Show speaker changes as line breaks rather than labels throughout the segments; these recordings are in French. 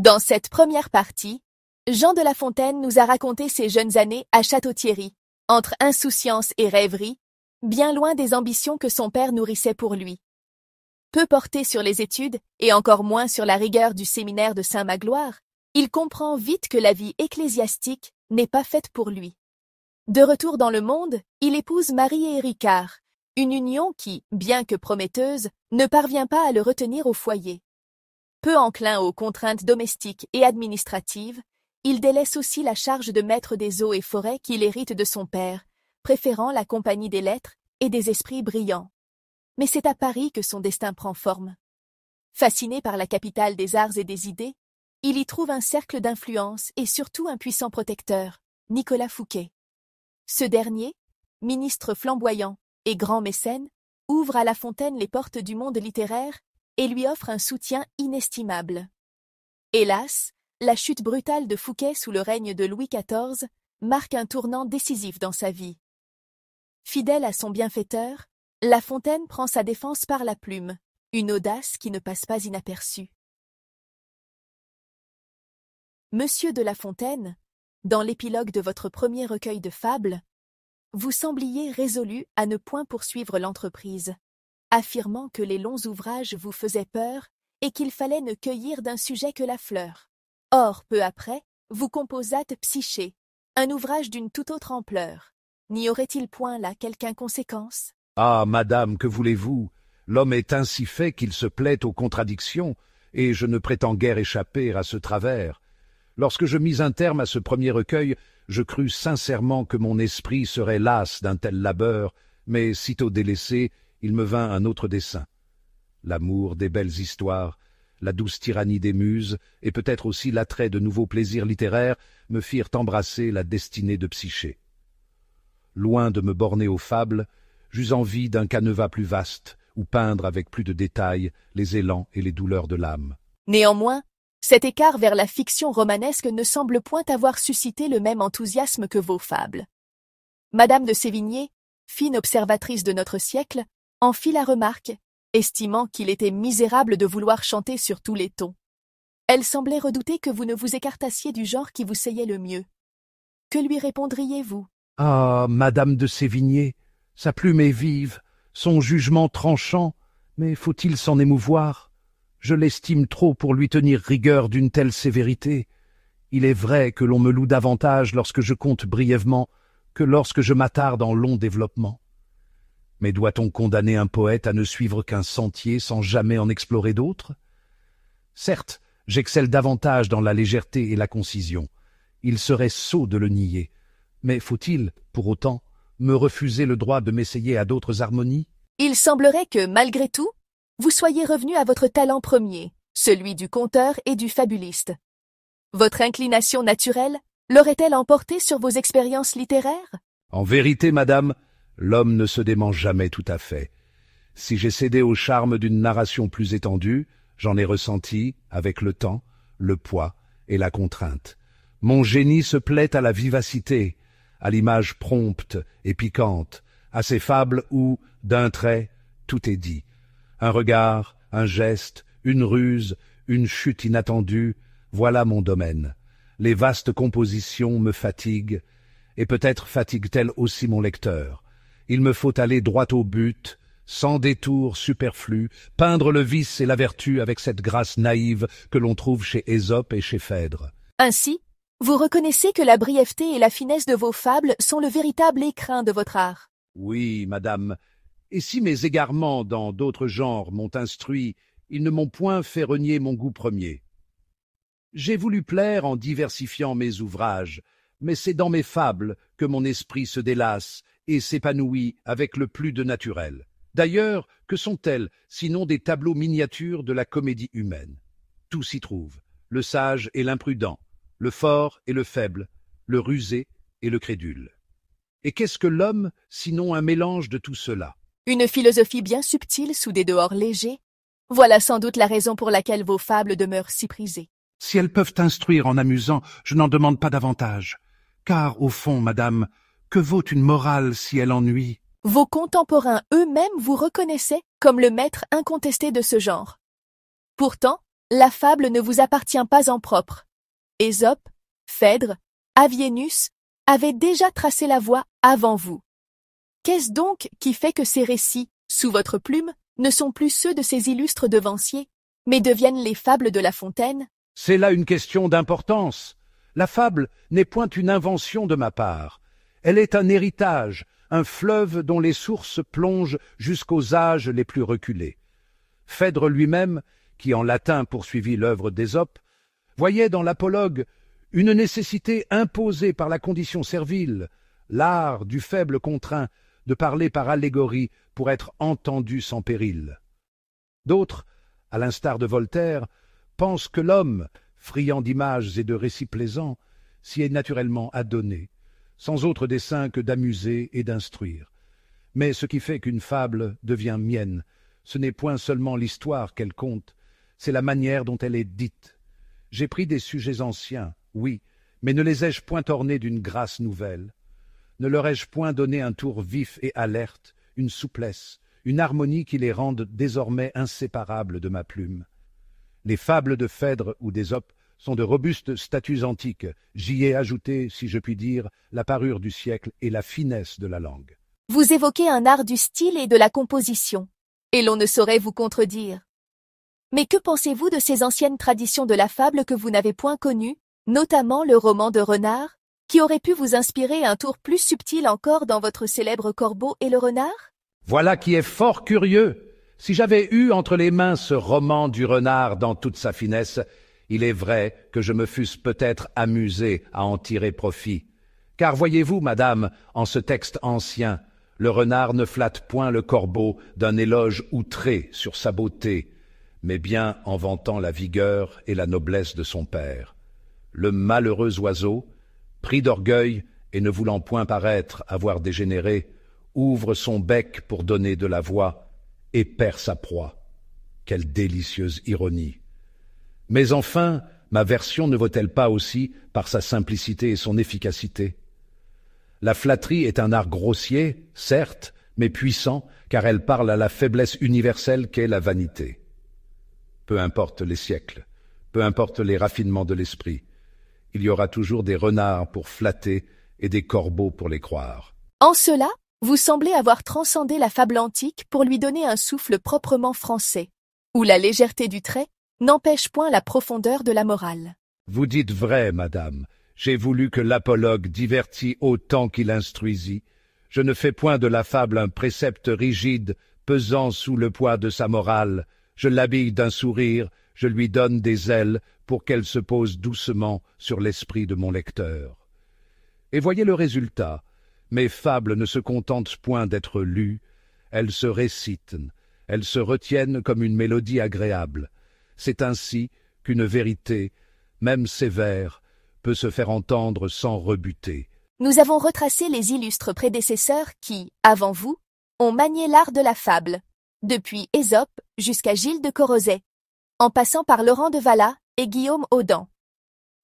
Dans cette première partie, Jean de La Fontaine nous a raconté ses jeunes années à Château-Thierry, entre insouciance et rêverie, bien loin des ambitions que son père nourrissait pour lui. Peu porté sur les études, et encore moins sur la rigueur du séminaire de Saint-Magloire, il comprend vite que la vie ecclésiastique n'est pas faite pour lui. De retour dans le monde, il épouse Marie et Ricard, une union qui, bien que prometteuse, ne parvient pas à le retenir au foyer. Peu enclin aux contraintes domestiques et administratives, il délaisse aussi la charge de maître des eaux et forêts qu'il hérite de son père, préférant la compagnie des lettres et des esprits brillants. Mais c'est à Paris que son destin prend forme. Fasciné par la capitale des arts et des idées, il y trouve un cercle d'influence et surtout un puissant protecteur, Nicolas Fouquet. Ce dernier, ministre flamboyant et grand mécène, ouvre à La Fontaine les portes du monde littéraire et lui offre un soutien inestimable. Hélas, la chute brutale de Fouquet sous le règne de Louis XIV marque un tournant décisif dans sa vie. Fidèle à son bienfaiteur, La Fontaine prend sa défense par la plume, une audace qui ne passe pas inaperçue. Monsieur de La Fontaine, dans l'épilogue de votre premier recueil de fables, vous sembliez résolu à ne point poursuivre l'entreprise, affirmant que les longs ouvrages vous faisaient peur et qu'il fallait ne cueillir d'un sujet que la fleur. Or, peu après, vous composâtes Psyché, un ouvrage d'une toute autre ampleur. N'y aurait-il point là quelque inconséquence ?
Ah, madame, que voulez-vous? L'homme est ainsi fait qu'il se plaît aux contradictions, et je ne prétends guère échapper à ce travers. Lorsque je mis un terme à ce premier recueil, je crus sincèrement que mon esprit serait las d'un tel labeur, mais sitôt délaissé, il me vint un autre dessein. L'amour des belles histoires, la douce tyrannie des muses, et peut-être aussi l'attrait de nouveaux plaisirs littéraires, me firent embrasser la destinée de Psyché. Loin de me borner aux fables, j'eus envie d'un canevas plus vaste, où peindre avec plus de détails les élans et les douleurs de l'âme.
Néanmoins, cet écart vers la fiction romanesque ne semble point avoir suscité le même enthousiasme que vos fables. Madame de Sévigné, fine observatrice de notre siècle, en fit la remarque, estimant qu'il était misérable de vouloir chanter sur tous les tons. Elle semblait redouter que vous ne vous écartassiez du genre qui vous seyait le mieux. Que lui répondriez-vous ?
Ah, madame de Sévigné, sa plume est vive, son jugement tranchant, mais faut-il s'en émouvoir? Je l'estime trop pour lui tenir rigueur d'une telle sévérité. Il est vrai que l'on me loue davantage lorsque je conte brièvement que lorsque je m'attarde en long développement. Mais doit-on condamner un poète à ne suivre qu'un sentier sans jamais en explorer d'autres? Certes, j'excelle davantage dans la légèreté et la concision. Il serait sot de le nier. Mais faut-il, pour autant, me refuser le droit de m'essayer à d'autres harmonies?
Il semblerait que, malgré tout, vous soyez revenu à votre talent premier, celui du conteur et du fabuliste. Votre inclination naturelle l'aurait-elle emporté sur vos expériences littéraires?
En vérité, madame, l'homme ne se dément jamais tout à fait. Si j'ai cédé au charme d'une narration plus étendue, j'en ai ressenti, avec le temps, le poids et la contrainte. Mon génie se plaît à la vivacité, à l'image prompte et piquante, à ces fables où, d'un trait, tout est dit. Un regard, un geste, une ruse, une chute inattendue, voilà mon domaine. Les vastes compositions me fatiguent, et peut-être fatiguent-elles aussi mon lecteur. Il me faut aller droit au but, sans détour superflu, peindre le vice et la vertu avec cette grâce naïve que l'on trouve chez Ésope et chez Phèdre.
Ainsi, vous reconnaissez que la brièveté et la finesse de vos fables sont le véritable écrin de votre art.
Oui, madame, et si mes égarements dans d'autres genres m'ont instruit, ils ne m'ont point fait renier mon goût premier. J'ai voulu plaire en diversifiant mes ouvrages, mais c'est dans mes fables que mon esprit se délasse et s'épanouit avec le plus de naturel. D'ailleurs, que sont-elles, sinon des tableaux miniatures de la comédie humaine? Tout s'y trouve, le sage et l'imprudent, le fort et le faible, le rusé et le crédule. Et qu'est-ce que l'homme, sinon un mélange de tout cela?
Une philosophie bien subtile sous des dehors légers. Voilà sans doute la raison pour laquelle vos fables demeurent si prisées.
Si elles peuvent instruire en amusant, je n'en demande pas davantage. Car, au fond, madame, que vaut une morale si elle ennuie?
Vos contemporains eux-mêmes vous reconnaissaient comme le maître incontesté de ce genre. Pourtant, La fable ne vous appartient pas en propre. Ésope, Phèdre, Avienus avaient déjà tracé la voie avant vous. Qu'est-ce donc qui fait que ces récits, sous votre plume, ne sont plus ceux de ces illustres devanciers, mais deviennent les fables de La Fontaine?
C'est là une question d'importance. La fable n'est point une invention de ma part. Elle est un héritage, un fleuve dont les sources plongent jusqu'aux âges les plus reculés. Phèdre lui-même, qui en latin poursuivit l'œuvre d'Ésope, voyait dans l'apologue une nécessité imposée par la condition servile, l'art du faible contraint de parler par allégorie pour être entendu sans péril. D'autres, à l'instar de Voltaire, pensent que l'homme, friand d'images et de récits plaisants, s'y est naturellement adonné, sans autre dessein que d'amuser et d'instruire. Mais ce qui fait qu'une fable devient mienne, ce n'est point seulement l'histoire qu'elle conte, c'est la manière dont elle est dite. J'ai pris des sujets anciens, oui, mais ne les ai-je point ornés d'une grâce nouvelle? Ne leur ai-je point donné un tour vif et alerte, une souplesse, une harmonie qui les rendent désormais inséparables de ma plume? Les fables de Phèdre ou d'Ésope sont de robustes statues antiques. J'y ai ajouté, si je puis dire, la parure du siècle et la finesse de la langue.
Vous évoquez un art du style et de la composition, et l'on ne saurait vous contredire. Mais que pensez-vous de ces anciennes traditions de la fable que vous n'avez point connues, notamment le roman de Renard, qui aurait pu vous inspirer un tour plus subtil encore dans votre célèbre Corbeau et le renard?
Voilà qui est fort curieux. Si j'avais eu entre les mains ce roman du renard dans toute sa finesse, il est vrai que je me fusse peut-être amusé à en tirer profit. Car voyez-vous, madame, en ce texte ancien, le renard ne flatte point le corbeau d'un éloge outré sur sa beauté, mais bien en vantant la vigueur et la noblesse de son père. Le malheureux oiseau, pris d'orgueil et ne voulant point paraître avoir dégénéré, ouvre son bec pour donner de la voix et perd sa proie. Quelle délicieuse ironie! Mais enfin, ma version ne vaut-elle pas aussi par sa simplicité et son efficacité? La flatterie est un art grossier, certes, mais puissant, car elle parle à la faiblesse universelle qu'est la vanité. Peu importe les siècles, peu importe les raffinements de l'esprit, il y aura toujours des renards pour flatter et des corbeaux pour les croire.
En cela, vous semblez avoir transcendé la fable antique pour lui donner un souffle proprement français, où la légèreté du trait n'empêche point la profondeur de la morale.
Vous dites vrai, madame. J'ai voulu que l'apologue divertît autant qu'il instruisit. Je ne fais point de la fable un précepte rigide, pesant sous le poids de sa morale. Je l'habille d'un sourire, je lui donne des ailes pour qu'elle se pose doucement sur l'esprit de mon lecteur. Et voyez le résultat. Mes fables ne se contentent point d'être lues, elles se récitent, elles se retiennent comme une mélodie agréable. C'est ainsi qu'une vérité, même sévère, peut se faire entendre sans rebuter.
Nous avons retracé les illustres prédécesseurs qui, avant vous, ont manié l'art de la fable, depuis Ésope jusqu'à Gilles de Corrozet, en passant par Laurent de Valla et Guillaume Audin.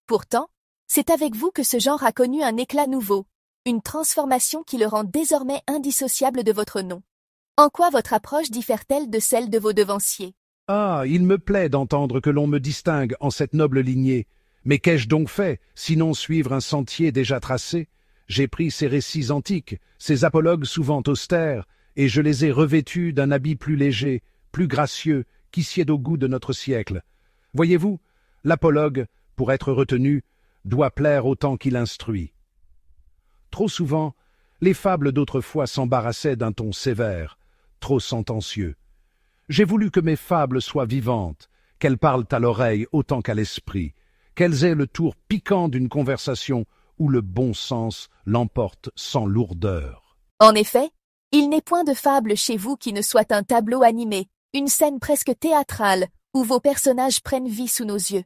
Pourtant, c'est avec vous que ce genre a connu un éclat nouveau, une transformation qui le rend désormais indissociable de votre nom. En quoi votre approche diffère-t-elle de celle de vos devanciers?
Ah, il me plaît d'entendre que l'on me distingue en cette noble lignée. Mais qu'ai-je donc fait, sinon suivre un sentier déjà tracé? J'ai pris ces récits antiques, ces apologues souvent austères, et je les ai revêtus d'un habit plus léger, plus gracieux, qui sied au goût de notre siècle. Voyez-vous, l'apologue, pour être retenu, doit plaire autant qu'il instruit. Trop souvent, les fables d'autrefois s'embarrassaient d'un ton sévère, trop sentencieux. J'ai voulu que mes fables soient vivantes, qu'elles parlent à l'oreille autant qu'à l'esprit, qu'elles aient le tour piquant d'une conversation où le bon sens l'emporte sans lourdeur.
En effet, il n'est point de fable chez vous qui ne soit un tableau animé, une scène presque théâtrale où vos personnages prennent vie sous nos yeux.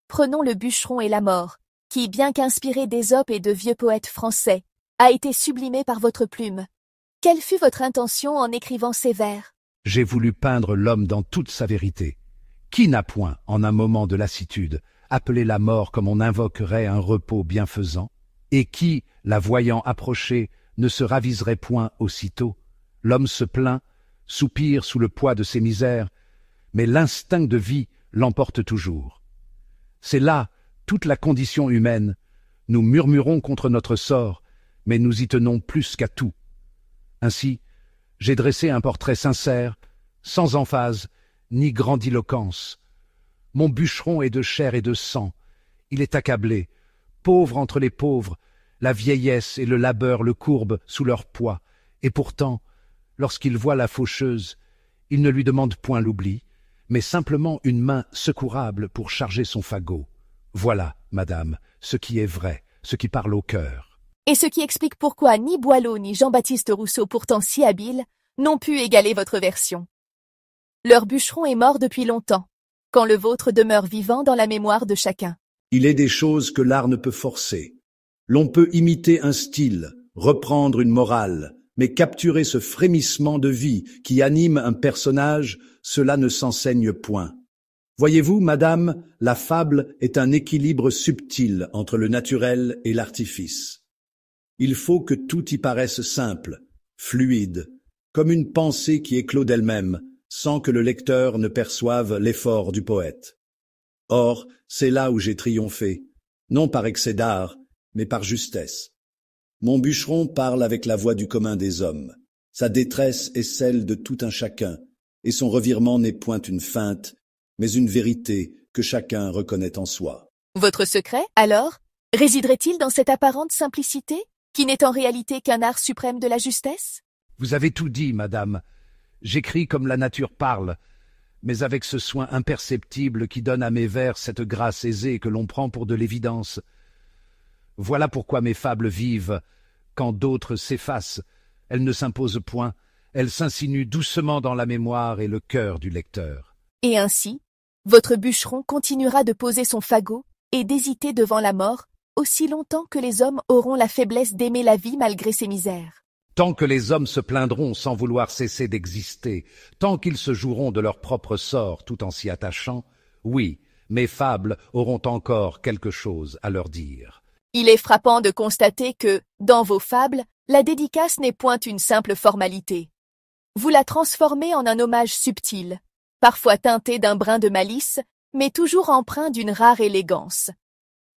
Prenons le bûcheron et la mort, qui, bien qu'inspiré d'Ésope et de vieux poètes français, a été sublimé par votre plume. Quelle fut votre intention en écrivant ces vers?
J'ai voulu peindre l'homme dans toute sa vérité. Qui n'a point, en un moment de lassitude, appelé la mort comme on invoquerait un repos bienfaisant? Et qui, la voyant approcher, ne se raviserait point aussitôt? L'homme se plaint, soupire sous le poids de ses misères, mais l'instinct de vie l'emporte toujours. C'est là toute la condition humaine. Nous murmurons contre notre sort, mais nous y tenons plus qu'à tout. Ainsi, j'ai dressé un portrait sincère, sans emphase, ni grandiloquence. Mon bûcheron est de chair et de sang. Il est accablé, pauvre entre les pauvres, la vieillesse et le labeur le courbent sous leur poids, et pourtant, lorsqu'il voit la faucheuse, il ne lui demande point l'oubli, mais simplement une main secourable pour charger son fagot. Voilà, madame, ce qui est vrai, ce qui parle au cœur.
Et ce qui explique pourquoi ni Boileau ni Jean-Baptiste Rousseau, pourtant si habiles, n'ont pu égaler votre version. Leur bûcheron est mort depuis longtemps, quand le vôtre demeure vivant dans la mémoire de chacun.
Il est des choses que l'art ne peut forcer. L'on peut imiter un style, reprendre une morale, mais capturer ce frémissement de vie qui anime un personnage, cela ne s'enseigne point. Voyez-vous, madame, la fable est un équilibre subtil entre le naturel et l'artifice. Il faut que tout y paraisse simple, fluide, comme une pensée qui éclot d'elle-même, sans que le lecteur ne perçoive l'effort du poète. Or, c'est là où j'ai triomphé, non par excès d'art, mais par justesse. Mon bûcheron parle avec la voix du commun des hommes. Sa détresse est celle de tout un chacun, et son revirement n'est point une feinte, mais une vérité que chacun reconnaît en soi.
Votre secret, alors, résiderait-il dans cette apparente simplicité, qui n'est en réalité qu'un art suprême de la justesse?
Vous avez tout dit, madame. J'écris comme la nature parle, mais avec ce soin imperceptible qui donne à mes vers cette grâce aisée que l'on prend pour de l'évidence. Voilà pourquoi mes fables vivent, quand d'autres s'effacent. Elles ne s'imposent point, elles s'insinuent doucement dans la mémoire et le cœur du lecteur.
Et ainsi, votre bûcheron continuera de poser son fagot et d'hésiter devant la mort aussi longtemps que les hommes auront la faiblesse d'aimer la vie malgré ses misères.
Tant que les hommes se plaindront sans vouloir cesser d'exister, tant qu'ils se joueront de leur propre sort tout en s'y attachant, oui, mes fables auront encore quelque chose à leur dire.
Il est frappant de constater que, dans vos fables, la dédicace n'est point une simple formalité. Vous la transformez en un hommage subtil, parfois teinté d'un brin de malice, mais toujours empreint d'une rare élégance.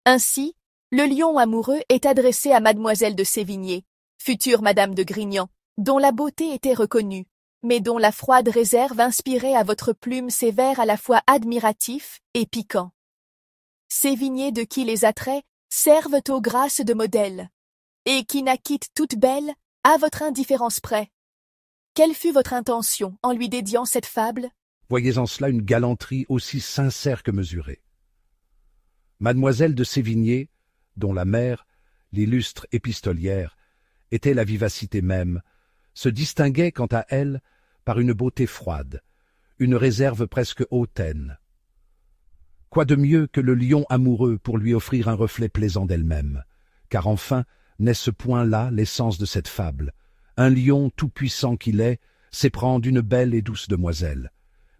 Ainsi, le lion amoureux est adressé à mademoiselle de Sévigné, future madame de Grignan, dont la beauté était reconnue, mais dont la froide réserve inspirait à votre plume ces vers à la fois admiratifs et piquants. Sévigné de qui les attraits servent aux grâces de modèle, et qui naquit toute belle à votre indifférence près. Quelle fut votre intention en lui dédiant cette fable?
Voyez en cela une galanterie aussi sincère que mesurée. Mademoiselle de Sévigné, dont la mère, l'illustre épistolière, était la vivacité même, se distinguait quant à elle par une beauté froide, une réserve presque hautaine. Quoi de mieux que le lion amoureux pour lui offrir un reflet plaisant d'elle-même? Car enfin, n'est-ce point là l'essence de cette fable? Un lion tout-puissant qu'il est, s'éprend d'une belle et douce demoiselle.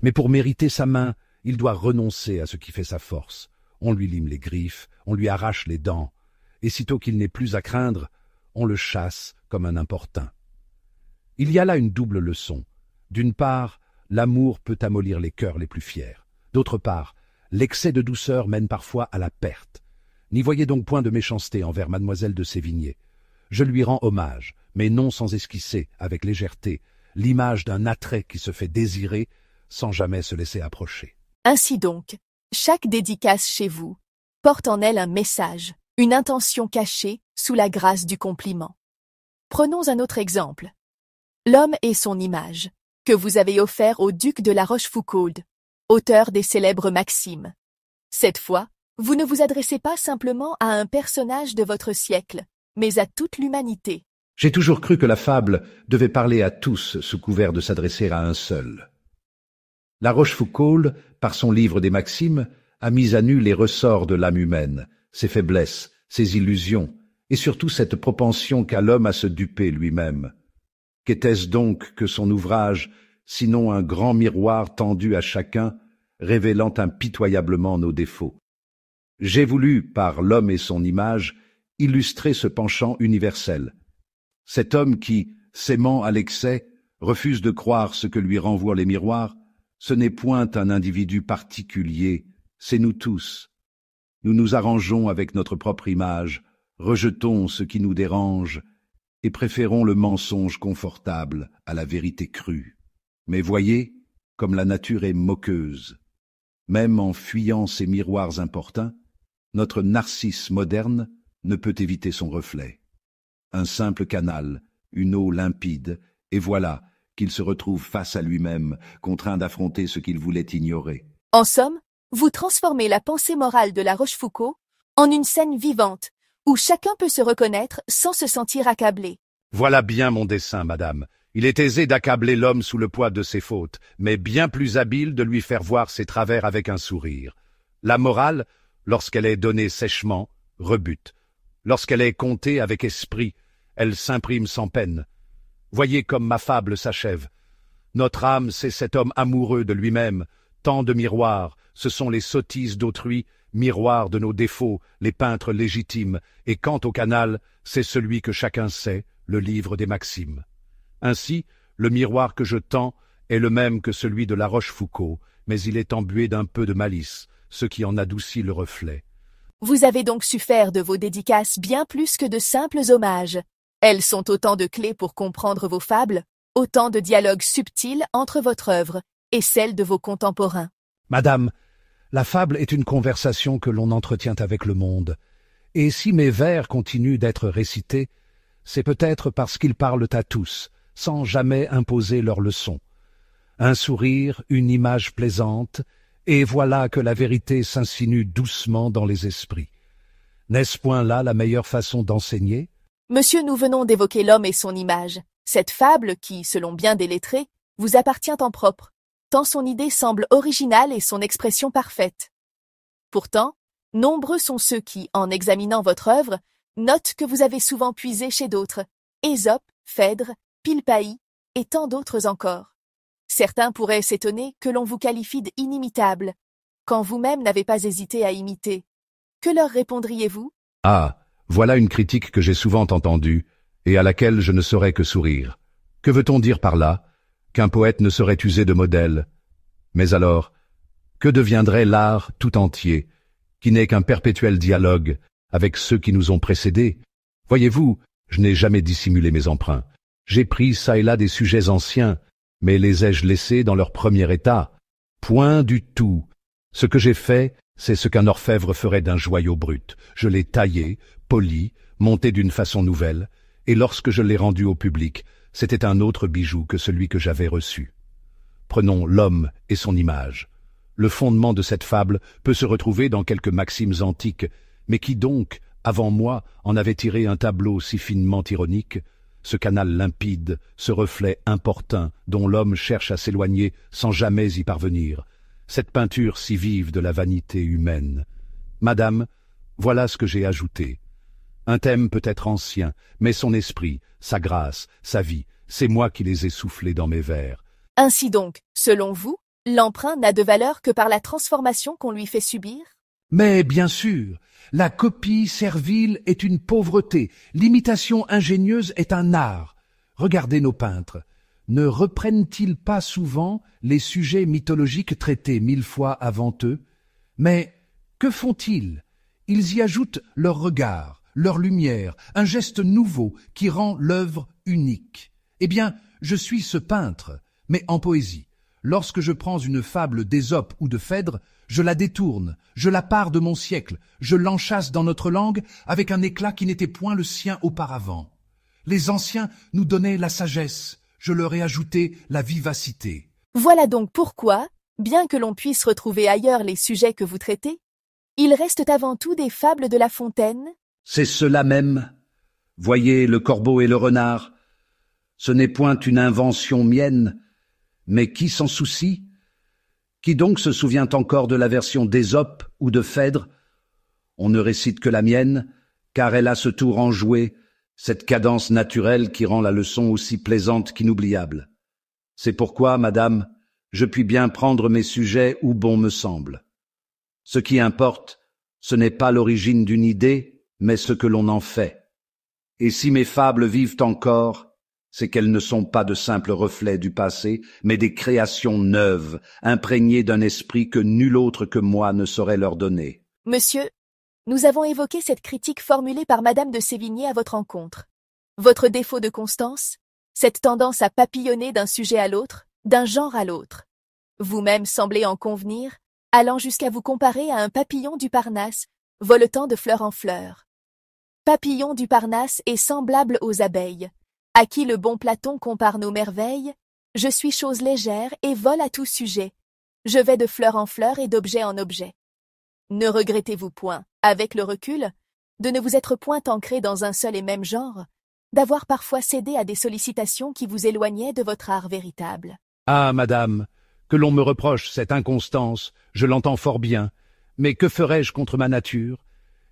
Mais pour mériter sa main, il doit renoncer à ce qui fait sa force. On lui lime les griffes, on lui arrache les dents, et sitôt qu'il n'est plus à craindre, on le chasse comme un importun. Il y a là une double leçon. D'une part, l'amour peut amollir les cœurs les plus fiers. D'autre part, l'excès de douceur mène parfois à la perte. N'y voyez donc point de méchanceté envers mademoiselle de Sévigné. Je lui rends hommage, mais non sans esquisser, avec légèreté, l'image d'un attrait qui se fait désirer sans jamais se laisser approcher.
Ainsi donc, chaque dédicace chez vous porte en elle un message, une intention cachée sous la grâce du compliment. Prenons un autre exemple. L'homme et son image, que vous avez offert au duc de La Rochefoucauld, auteur des célèbres maximes. Cette fois, vous ne vous adressez pas simplement à un personnage de votre siècle, mais à toute l'humanité.
J'ai toujours cru que la fable devait parler à tous sous couvert de s'adresser à un seul. La Rochefoucauld, par son livre des Maximes, a mis à nu les ressorts de l'âme humaine, ses faiblesses, ses illusions, et surtout cette propension qu'a l'homme à se duper lui-même. Qu'était-ce donc que son ouvrage, sinon un grand miroir tendu à chacun, révélant impitoyablement nos défauts? J'ai voulu, par l'homme et son image, illustrer ce penchant universel. Cet homme qui, s'aimant à l'excès, refuse de croire ce que lui renvoient les miroirs,
Ce n'est point un individu particulier, c'est nous tous. Nous nous arrangeons avec notre propre image, rejetons ce qui nous dérange et préférons le mensonge confortable à la vérité crue. Mais voyez, comme la nature est moqueuse. Même en fuyant ces miroirs importuns, notre narcisse moderne ne peut éviter son reflet. Un simple canal, une eau limpide, et voilà qu'il se retrouve face à lui-même, contraint d'affronter ce qu'il voulait ignorer.
En somme, vous transformez la pensée morale de La Rochefoucauld en une scène vivante, où chacun peut se reconnaître sans se sentir accablé.
Voilà bien mon dessein, madame. Il est aisé d'accabler l'homme sous le poids de ses fautes, mais bien plus habile de lui faire voir ses travers avec un sourire. La morale, lorsqu'elle est donnée sèchement, rebute. Lorsqu'elle est contée avec esprit, elle s'imprime sans peine. Voyez comme ma fable s'achève. Notre âme, c'est cet homme amoureux de lui-même. Tant de miroirs, ce sont les sottises d'autrui, miroirs de nos défauts, les peintres légitimes, et quant au canal, c'est celui que chacun sait, le livre des maximes. Ainsi, le miroir que je tends est le même que celui de La Rochefoucauld, mais il est embué d'un peu de malice, ce qui en adoucit le reflet.
Vous avez donc su faire de vos dédicaces bien plus que de simples hommages. Elles sont autant de clés pour comprendre vos fables, autant de dialogues subtils entre votre œuvre et celle de vos contemporains.
Madame, la fable est une conversation que l'on entretient avec le monde, et si mes vers continuent d'être récités, c'est peut-être parce qu'ils parlent à tous, sans jamais imposer leur leçon. Un sourire, une image plaisante, et voilà que la vérité s'insinue doucement dans les esprits. N'est-ce point là la meilleure façon d'enseigner?
Monsieur, nous venons d'évoquer l'homme et son image. Cette fable, qui, selon bien des lettrés, vous appartient en propre, tant son idée semble originale et son expression parfaite. Pourtant, nombreux sont ceux qui, en examinant votre œuvre, notent que vous avez souvent puisé chez d'autres, Ésope, Phèdre, Pilpaï et tant d'autres encore. Certains pourraient s'étonner que l'on vous qualifie d'inimitable, quand vous-même n'avez pas hésité à imiter. Que leur répondriez-vous?
Ah, voilà une critique que j'ai souvent entendue, et à laquelle je ne saurais que sourire. Que veut-on dire par là? Qu'un poète ne saurait user de modèle. Mais alors, que deviendrait l'art tout entier, qui n'est qu'un perpétuel dialogue avec ceux qui nous ont précédés? Voyez-vous, je n'ai jamais dissimulé mes emprunts. J'ai pris çà et là des sujets anciens, mais les ai-je laissés dans leur premier état? Point du tout. Ce que j'ai fait, c'est ce qu'un orfèvre ferait d'un joyau brut. Je l'ai taillé, poli, monté d'une façon nouvelle, et lorsque je l'ai rendu au public, c'était un autre bijou que celui que j'avais reçu. Prenons l'homme et son image. Le fondement de cette fable peut se retrouver dans quelques maximes antiques, mais qui donc, avant moi, en avait tiré un tableau si finement ironique? Ce canal limpide, ce reflet importun dont l'homme cherche à s'éloigner sans jamais y parvenir, cette peinture si vive de la vanité humaine. Madame, voilà ce que j'ai ajouté. Un thème peut-être ancien, mais son esprit, sa grâce, sa vie, c'est moi qui les ai soufflés dans mes vers.
Ainsi donc, selon vous, l'emprunt n'a de valeur que par la transformation qu'on lui fait subir?
Mais bien sûr, la copie servile est une pauvreté, l'imitation ingénieuse est un art. Regardez nos peintres. Ne reprennent-ils pas souvent les sujets mythologiques traités 1000 fois avant eux? Mais que font-ils? Ils y ajoutent leur regard, leur lumière, un geste nouveau qui rend l'œuvre unique. Eh bien, je suis ce peintre, mais en poésie. Lorsque je prends une fable d'Ésope ou de Phèdre, je la détourne, je la pars de mon siècle, je l'enchâsse dans notre langue avec un éclat qui n'était point le sien auparavant. Les anciens nous donnaient la sagesse, je leur ai ajouté la vivacité.
Voilà donc pourquoi, bien que l'on puisse retrouver ailleurs les sujets que vous traitez, ils restent avant tout des fables de La Fontaine.
C'est cela même. Voyez le corbeau et le renard. Ce n'est point une invention mienne, mais qui s'en soucie? Qui donc se souvient encore de la version d'Ésope ou de Phèdre? On ne récite que la mienne, car elle a ce tour enjoué, cette cadence naturelle qui rend la leçon aussi plaisante qu'inoubliable. C'est pourquoi, madame, je puis bien prendre mes sujets où bon me semble. Ce qui importe, ce n'est pas l'origine d'une idée, mais ce que l'on en fait. Et si mes fables vivent encore, c'est qu'elles ne sont pas de simples reflets du passé, mais des créations neuves, imprégnées d'un esprit que nul autre que moi ne saurait leur donner.
Monsieur, nous avons évoqué cette critique formulée par Madame de Sévigné à votre encontre. Votre défaut de constance, cette tendance à papillonner d'un sujet à l'autre, d'un genre à l'autre. Vous-même semblez en convenir, allant jusqu'à vous comparer à un papillon du Parnasse, voletant de fleur en fleur. Papillon du Parnasse est semblable aux abeilles, à qui le bon Platon compare nos merveilles. Je suis chose légère et vole à tout sujet. Je vais de fleur en fleur et d'objet en objet. Ne regrettez-vous point, avec le recul, de ne vous être point ancré dans un seul et même genre, d'avoir parfois cédé à des sollicitations qui vous éloignaient de votre art véritable?
Ah, madame, que l'on me reproche cette inconstance, je l'entends fort bien, mais que ferais-je contre ma nature?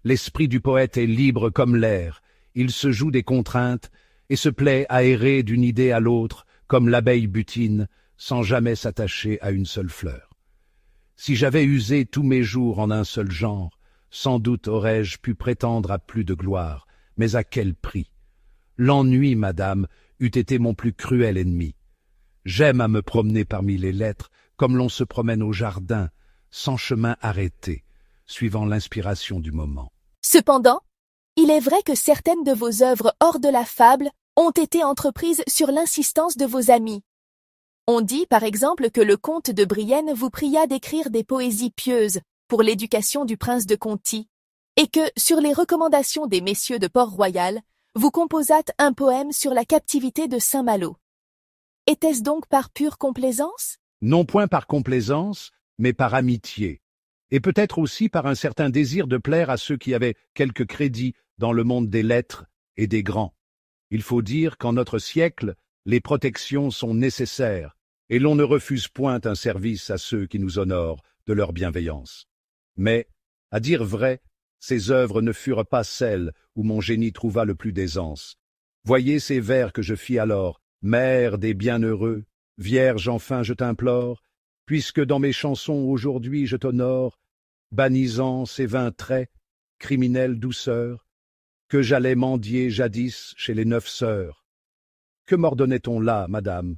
L'esprit du poète est libre comme l'air, il se joue des contraintes et se plaît à errer d'une idée à l'autre, comme l'abeille butine, sans jamais s'attacher à une seule fleur. Si j'avais usé tous mes jours en un seul genre, sans doute aurais-je pu prétendre à plus de gloire, mais à quel prix? L'ennui, madame, eût été mon plus cruel ennemi. J'aime à me promener parmi les lettres, comme l'on se promène au jardin, sans chemin arrêté, suivant l'inspiration du moment.
Cependant, il est vrai que certaines de vos œuvres hors de la fable ont été entreprises sur l'insistance de vos amis. On dit, par exemple, que le comte de Brienne vous pria d'écrire des poésies pieuses pour l'éducation du prince de Conti, et que, sur les recommandations des messieurs de Port-Royal, vous composâtes un poème sur la captivité de Saint-Malo. Était-ce donc par pure complaisance?
Non point par complaisance, mais par amitié, et peut-être aussi par un certain désir de plaire à ceux qui avaient quelque crédit dans le monde des lettres et des grands. Il faut dire qu'en notre siècle, les protections sont nécessaires, et l'on ne refuse point un service à ceux qui nous honorent de leur bienveillance. Mais, à dire vrai, ces œuvres ne furent pas celles où mon génie trouva le plus d'aisance. Voyez ces vers que je fis alors, mère des bienheureux, vierge enfin je t'implore, puisque dans mes chansons aujourd'hui je t'honore, bannisant ces vains traits, criminelle douceur, que j'allais mendier jadis chez les 9 sœurs. Que m'ordonnait-on là, madame?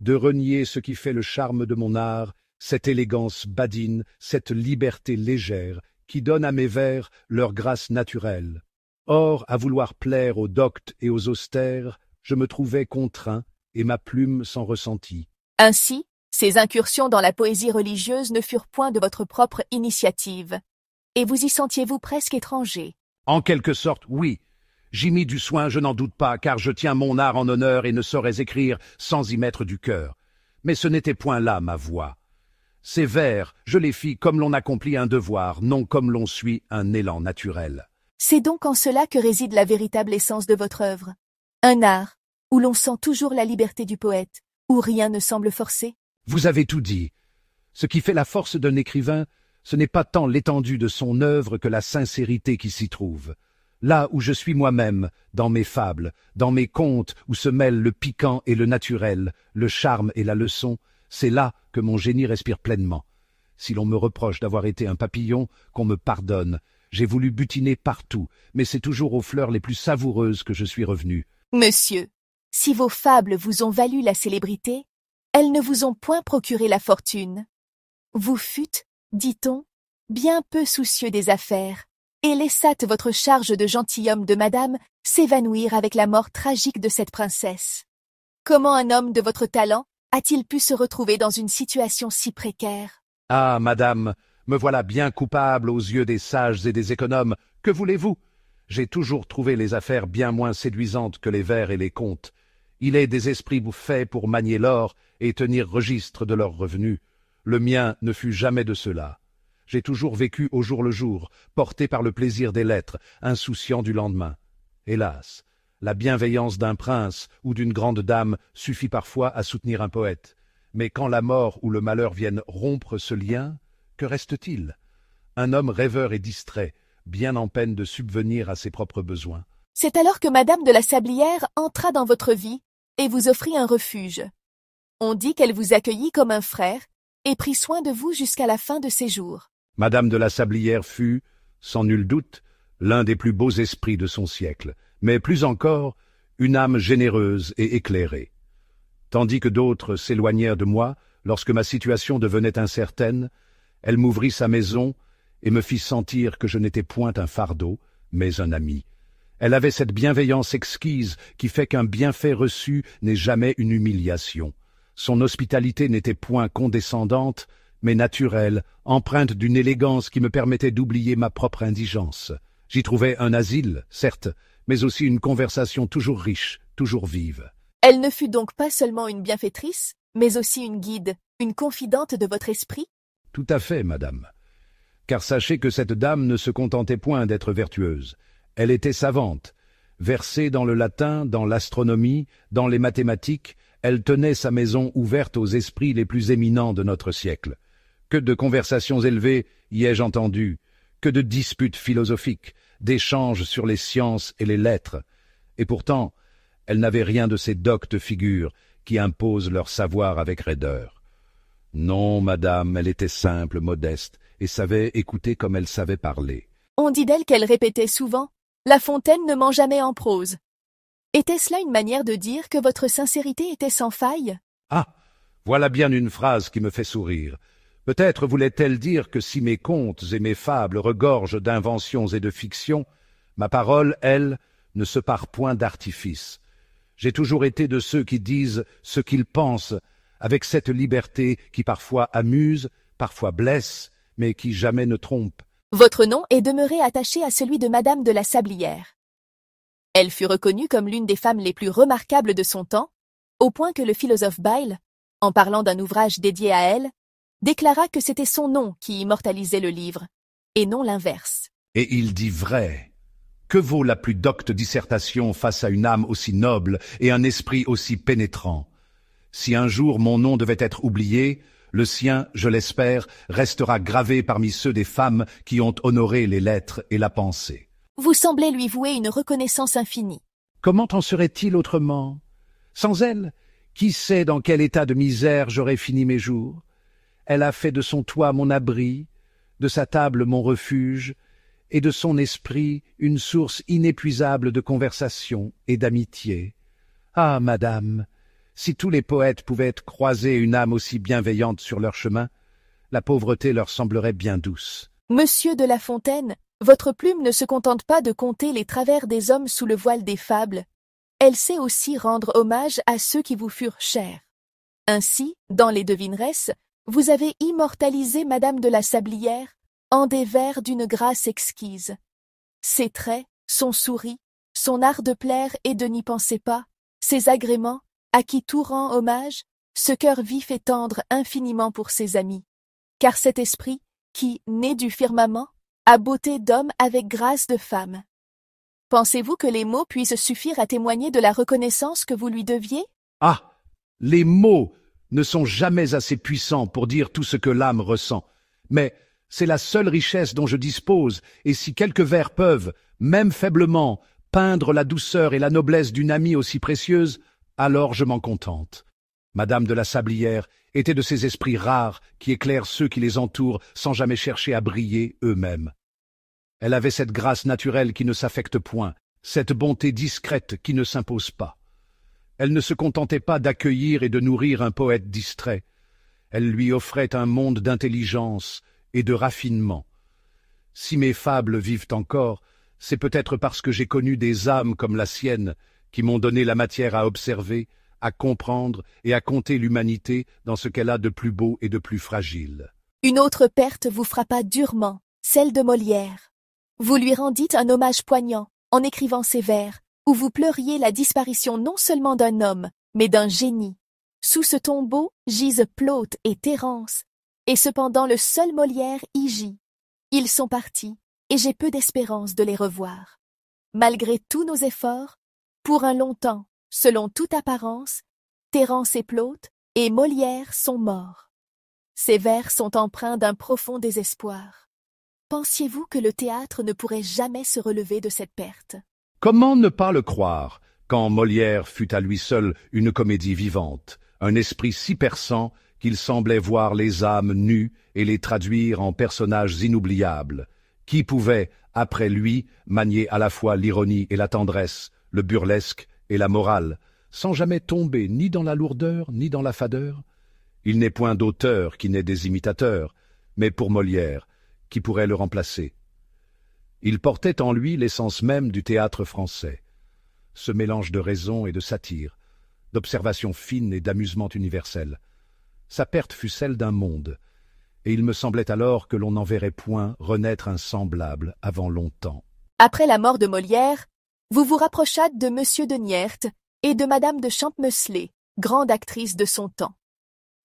De renier ce qui fait le charme de mon art, cette élégance badine, cette liberté légère, qui donne à mes vers leur grâce naturelle. Or, à vouloir plaire aux doctes et aux austères, je me trouvais contraint, et ma plume s'en ressentit.
Ainsi, ces incursions dans la poésie religieuse ne furent point de votre propre initiative, et vous y sentiez-vous presque étranger.
En quelque sorte, oui. J'y mis du soin, je n'en doute pas, car je tiens mon art en honneur et ne saurais écrire sans y mettre du cœur. Mais ce n'était point là ma voix. Ces vers, je les fis comme l'on accomplit un devoir, non comme l'on suit un élan naturel.
C'est donc en cela que réside la véritable essence de votre œuvre. Un art où l'on sent toujours la liberté du poète, où rien ne semble forcé.
Vous avez tout dit. Ce qui fait la force d'un écrivain, ce n'est pas tant l'étendue de son œuvre que la sincérité qui s'y trouve. Là où je suis moi-même, dans mes fables, dans mes contes où se mêlent le piquant et le naturel, le charme et la leçon, c'est là que mon génie respire pleinement. Si l'on me reproche d'avoir été un papillon, qu'on me pardonne. J'ai voulu butiner partout, mais c'est toujours aux fleurs les plus savoureuses que je suis revenu.
Monsieur, si vos fables vous ont valu la célébrité, elles ne vous ont point procuré la fortune. Vous fûtes, dit-on, bien peu soucieux des affaires, et laissâtes votre charge de gentilhomme de madame s'évanouir avec la mort tragique de cette princesse. Comment un homme de votre talent a-t-il pu se retrouver dans une situation si précaire?
Ah, madame, me voilà bien coupable aux yeux des sages et des économes. Que voulez-vous? J'ai toujours trouvé les affaires bien moins séduisantes que les vers et les contes. Il est des esprits faits pour manier l'or et tenir registre de leurs revenus. Le mien ne fut jamais de cela. J'ai toujours vécu au jour le jour, porté par le plaisir des lettres, insouciant du lendemain. Hélas, la bienveillance d'un prince ou d'une grande dame suffit parfois à soutenir un poète. Mais quand la mort ou le malheur viennent rompre ce lien, que reste-t-il? Un homme rêveur et distrait, bien en peine de subvenir à ses propres besoins.
C'est alors que Madame de la Sablière entra dans votre vie et vous offrit un refuge. On dit qu'elle vous accueillit comme un frère et prit soin de vous jusqu'à la fin de ses jours.
Madame de la Sablière fut, sans nul doute, l'un des plus beaux esprits de son siècle, mais plus encore, une âme généreuse et éclairée. Tandis que d'autres s'éloignèrent de moi, lorsque ma situation devenait incertaine, elle m'ouvrit sa maison et me fit sentir que je n'étais point un fardeau, mais un ami. Elle avait cette bienveillance exquise qui fait qu'un bienfait reçu n'est jamais une humiliation. Son hospitalité n'était point condescendante, mais naturelle, empreinte d'une élégance qui me permettait d'oublier ma propre indigence. J'y trouvais un asile, certes, mais aussi une conversation toujours riche, toujours vive.
Elle ne fut donc pas seulement une bienfaitrice, mais aussi une guide, une confidente de votre esprit?
Tout à fait, madame. Car sachez que cette dame ne se contentait point d'être vertueuse. Elle était savante. Versée dans le latin, dans l'astronomie, dans les mathématiques, elle tenait sa maison ouverte aux esprits les plus éminents de notre siècle. Que de conversations élevées y ai-je entendu, que de disputes philosophiques, d'échanges sur les sciences et les lettres. Et pourtant, elle n'avait rien de ces doctes figures qui imposent leur savoir avec raideur. Non, madame, elle était simple, modeste, et savait écouter comme elle savait parler.
On dit d'elle qu'elle répétait souvent « La Fontaine ne ment jamais en prose ». Était-ce là une manière de dire que votre sincérité était sans faille?
Ah, voilà bien une phrase qui me fait sourire. Peut-être voulait-elle dire que si mes contes et mes fables regorgent d'inventions et de fictions, ma parole, elle, ne se pare point d'artifice. J'ai toujours été de ceux qui disent ce qu'ils pensent, avec cette liberté qui parfois amuse, parfois blesse, mais qui jamais ne trompe.
Votre nom est demeuré attaché à celui de Madame de la Sablière. Elle fut reconnue comme l'une des femmes les plus remarquables de son temps, au point que le philosophe Bayle, en parlant d'un ouvrage dédié à elle, déclara que c'était son nom qui immortalisait le livre, et non l'inverse.
Et il dit vrai. Que vaut la plus docte dissertation face à une âme aussi noble et un esprit aussi pénétrant? Si un jour mon nom devait être oublié, le sien, je l'espère, restera gravé parmi ceux des femmes qui ont honoré les lettres et la pensée.
Vous semblez lui vouer une reconnaissance infinie.
Comment en serait-il autrement? Sans elle, qui sait dans quel état de misère j'aurais fini mes jours? Elle a fait de son toit mon abri, de sa table mon refuge, et de son esprit une source inépuisable de conversation et d'amitié. Ah, madame, si tous les poètes pouvaient croiser une âme aussi bienveillante sur leur chemin, la pauvreté leur semblerait bien douce.
Monsieur de La Fontaine, votre plume ne se contente pas de conter les travers des hommes sous le voile des fables, elle sait aussi rendre hommage à ceux qui vous furent chers. Ainsi, dans les devineresses, vous avez immortalisé Madame de la Sablière en des vers d'une grâce exquise. Ses traits, son souris, son art de plaire et de n'y penser pas, ses agréments, à qui tout rend hommage, ce cœur vif et tendre infiniment pour ses amis. Car cet esprit, qui, né du firmament, a beauté d'homme avec grâce de femme. Pensez-vous que les mots puissent suffire à témoigner de la reconnaissance que vous lui deviez?
Ah! Les mots ne sont jamais assez puissants pour dire tout ce que l'âme ressent. Mais c'est la seule richesse dont je dispose, et si quelques vers peuvent, même faiblement, peindre la douceur et la noblesse d'une amie aussi précieuse, alors je m'en contente. Madame de la Sablière était de ces esprits rares qui éclairent ceux qui les entourent sans jamais chercher à briller eux-mêmes. Elle avait cette grâce naturelle qui ne s'affecte point, cette bonté discrète qui ne s'impose pas. Elle ne se contentait pas d'accueillir et de nourrir un poète distrait. Elle lui offrait un monde d'intelligence et de raffinement. Si mes fables vivent encore, c'est peut-être parce que j'ai connu des âmes comme la sienne qui m'ont donné la matière à observer, à comprendre et à compter l'humanité dans ce qu'elle a de plus beau et de plus fragile.
Une autre perte vous frappa durement, celle de Molière. Vous lui rendîtes un hommage poignant en écrivant ces vers, où vous pleuriez la disparition non seulement d'un homme, mais d'un génie. Sous ce tombeau gisent Plaute et Terence, et cependant le seul Molière y gît. Ils sont partis, et j'ai peu d'espérance de les revoir. Malgré tous nos efforts, pour un long temps, selon toute apparence, Terence et Plaute et Molière sont morts. Ces vers sont empreints d'un profond désespoir. Pensiez-vous que le théâtre ne pourrait jamais se relever de cette perte?
Comment ne pas le croire, quand Molière fut à lui seul une comédie vivante, un esprit si perçant qu'il semblait voir les âmes nues et les traduire en personnages inoubliables. Qui pouvait, après lui, manier à la fois l'ironie et la tendresse, le burlesque et la morale, sans jamais tomber ni dans la lourdeur ni dans la fadeur. Il n'est point d'auteur qui n'ait des imitateurs, mais pour Molière, qui pourrait le remplacer. Il portait en lui l'essence même du théâtre français, ce mélange de raison et de satire, d'observation fine et d'amusement universel. Sa perte fut celle d'un monde, et il me semblait alors que l'on n'en verrait point renaître un semblable avant longtemps.
Après la mort de Molière, vous vous rapprochâtes de Monsieur de Niert et de Madame de Champmeslé, grande actrice de son temps.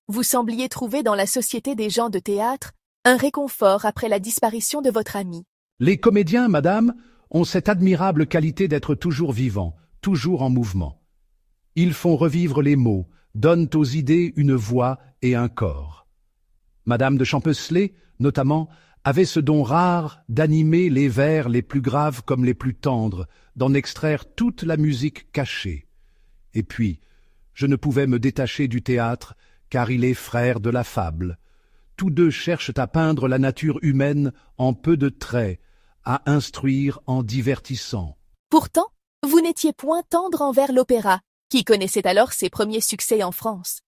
Vous sembliez trouver dans la société des gens de théâtre un réconfort après la disparition de votre ami.
Les comédiens, madame, ont cette admirable qualité d'être toujours vivants, toujours en mouvement. Ils font revivre les mots, donnent aux idées une voix et un corps. Madame de Champmeslé, notamment, avait ce don rare d'animer les vers les plus graves comme les plus tendres, d'en extraire toute la musique cachée. Et puis, je ne pouvais me détacher du théâtre, car il est frère de la fable. Tous deux cherchent à peindre la nature humaine en peu de traits, à instruire en divertissant.
Pourtant, vous n'étiez point tendre envers l'opéra, qui connaissait alors ses premiers succès en France.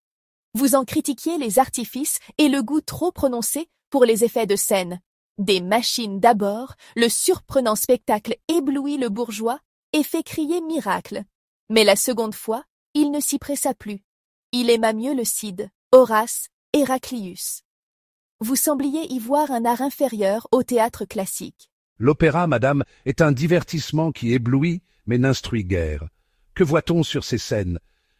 Vous en critiquiez les artifices et le goût trop prononcé pour les effets de scène. Des machines d'abord, le surprenant spectacle éblouit le bourgeois et fait crier miracle. Mais la seconde fois, il ne s'y pressa plus. Il aima mieux le Cid, Horace, Héraclius. Vous sembliez y voir un art inférieur au théâtre classique.
L'opéra, madame, est un divertissement qui éblouit, mais n'instruit guère. Que voit-on sur ces scènes?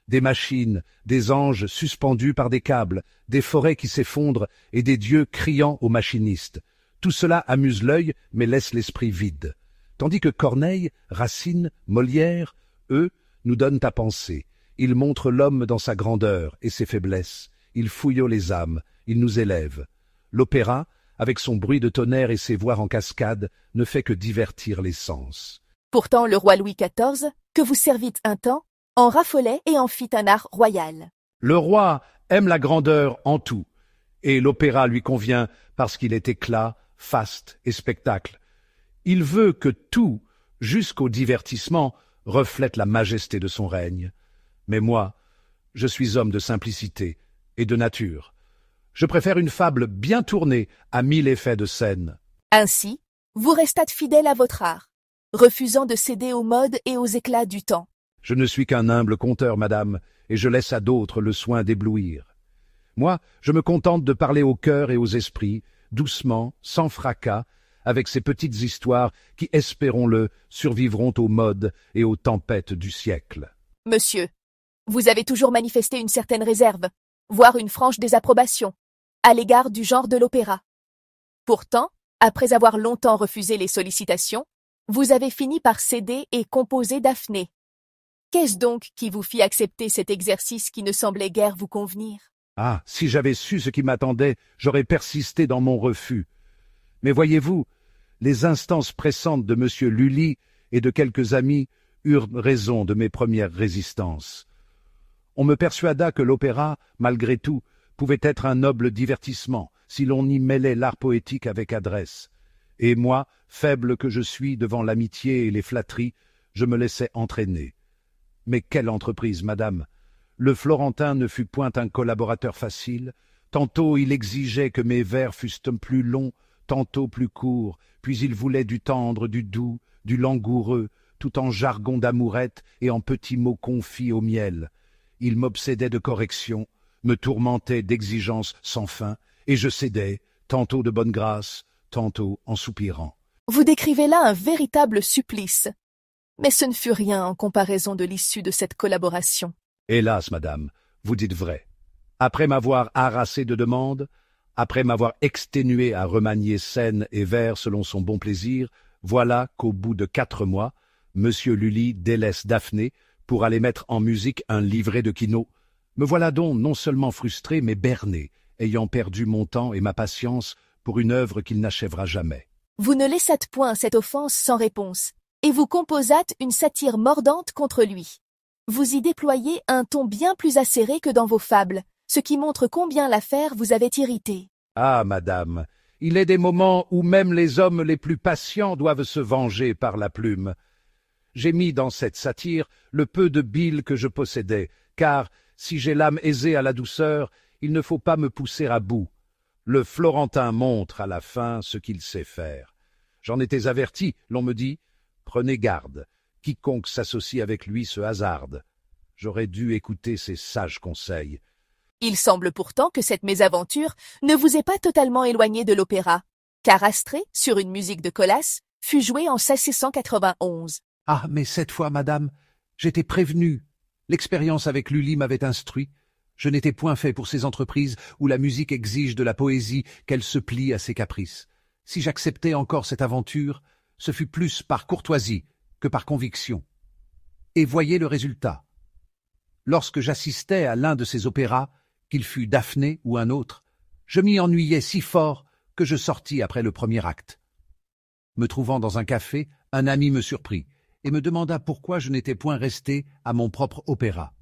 Des machines, des anges suspendus par des câbles, des forêts qui s'effondrent et des dieux criant aux machinistes. Tout cela amuse l'œil, mais laisse l'esprit vide. Tandis que Corneille, Racine, Molière, eux, nous donnent à penser. Ils montrent l'homme dans sa grandeur et ses faiblesses. Ils fouillent les âmes, ils nous élèvent. L'opéra, avec son bruit de tonnerre et ses voix en cascade, ne fait que divertir les sens.
Pourtant, le roi Louis XIV, que vous servites un temps, en raffolait et en fit un art royal.
Le roi aime la grandeur en tout, et l'opéra lui convient parce qu'il est éclat, faste et spectacle. Il veut que tout, jusqu'au divertissement, reflète la majesté de son règne. Mais moi, je suis homme de simplicité et de nature. Je préfère une fable bien tournée à 1000 effets de scène.
Ainsi, vous restâtes fidèle à votre art, refusant de céder aux modes et aux éclats du temps.
Je ne suis qu'un humble conteur, madame, et je laisse à d'autres le soin d'éblouir. Moi, je me contente de parler au cœur et aux esprits, doucement, sans fracas, avec ces petites histoires qui, espérons-le, survivront aux modes et aux tempêtes du siècle.
Monsieur, vous avez toujours manifesté une certaine réserve, voire une franche désapprobation, à l'égard du genre de l'opéra. Pourtant, après avoir longtemps refusé les sollicitations, vous avez fini par céder et composer Daphné. Qu'est-ce donc qui vous fit accepter cet exercice qui ne semblait guère vous convenir?
Ah, si j'avais su ce qui m'attendait, j'aurais persisté dans mon refus. Mais voyez-vous, les instances pressantes de M. Lully et de quelques amis eurent raison de mes premières résistances. On me persuada que l'opéra, malgré tout, pouvait être un noble divertissement, si l'on y mêlait l'art poétique avec adresse. Et moi, faible que je suis devant l'amitié et les flatteries, je me laissais entraîner. Mais quelle entreprise, madame! Le Florentin ne fut point un collaborateur facile. Tantôt il exigeait que mes vers fussent plus longs, tantôt plus courts, puis il voulait du tendre, du doux, du langoureux, tout en jargon d'amourette et en petits mots confits au miel. Il m'obsédait de corrections, me tourmentait d'exigences sans fin, et je cédais, tantôt de bonne grâce, tantôt en soupirant.
Vous décrivez là un véritable supplice. Mais ce ne fut rien en comparaison de l'issue de cette collaboration.
Hélas, madame, vous dites vrai. Après m'avoir harassé de demandes, après m'avoir exténué à remanier scènes et vers selon son bon plaisir, voilà qu'au bout de 4 mois, M. Lully délaisse Daphné pour aller mettre en musique un livret de Quinault. Me voilà donc non seulement frustré, mais berné, ayant perdu mon temps et ma patience pour une œuvre qu'il n'achèvera jamais.
Vous ne laissâtes point cette offense sans réponse, et vous composâtes une satire mordante contre lui. Vous y déployez un ton bien plus acéré que dans vos fables, ce qui montre combien l'affaire vous avait irrité.
Ah, madame, il est des moments où même les hommes les plus patients doivent se venger par la plume. J'ai mis dans cette satire le peu de bile que je possédais, car, si j'ai l'âme aisée à la douceur, il ne faut pas me pousser à bout. Le Florentin montre à la fin ce qu'il sait faire. J'en étais averti, l'on me dit, prenez garde, quiconque s'associe avec lui se hasarde. J'aurais dû écouter ses sages conseils.
Il semble pourtant que cette mésaventure ne vous ait pas totalement éloigné de l'opéra, car Astrée, sur une musique de Colas, fut jouée en 1691.
Ah, mais cette fois, madame, j'étais prévenu. L'expérience avec Lully m'avait instruit. Je n'étais point fait pour ces entreprises où la musique exige de la poésie qu'elle se plie à ses caprices. Si j'acceptais encore cette aventure, ce fut plus par courtoisie que par conviction. Et voyez le résultat. Lorsque j'assistais à l'un de ces opéras, qu'il fût Daphné ou un autre, je m'y ennuyais si fort que je sortis après le premier acte. Me trouvant dans un café, un ami me surprit et me demanda pourquoi je n'étais point resté à mon propre opéra.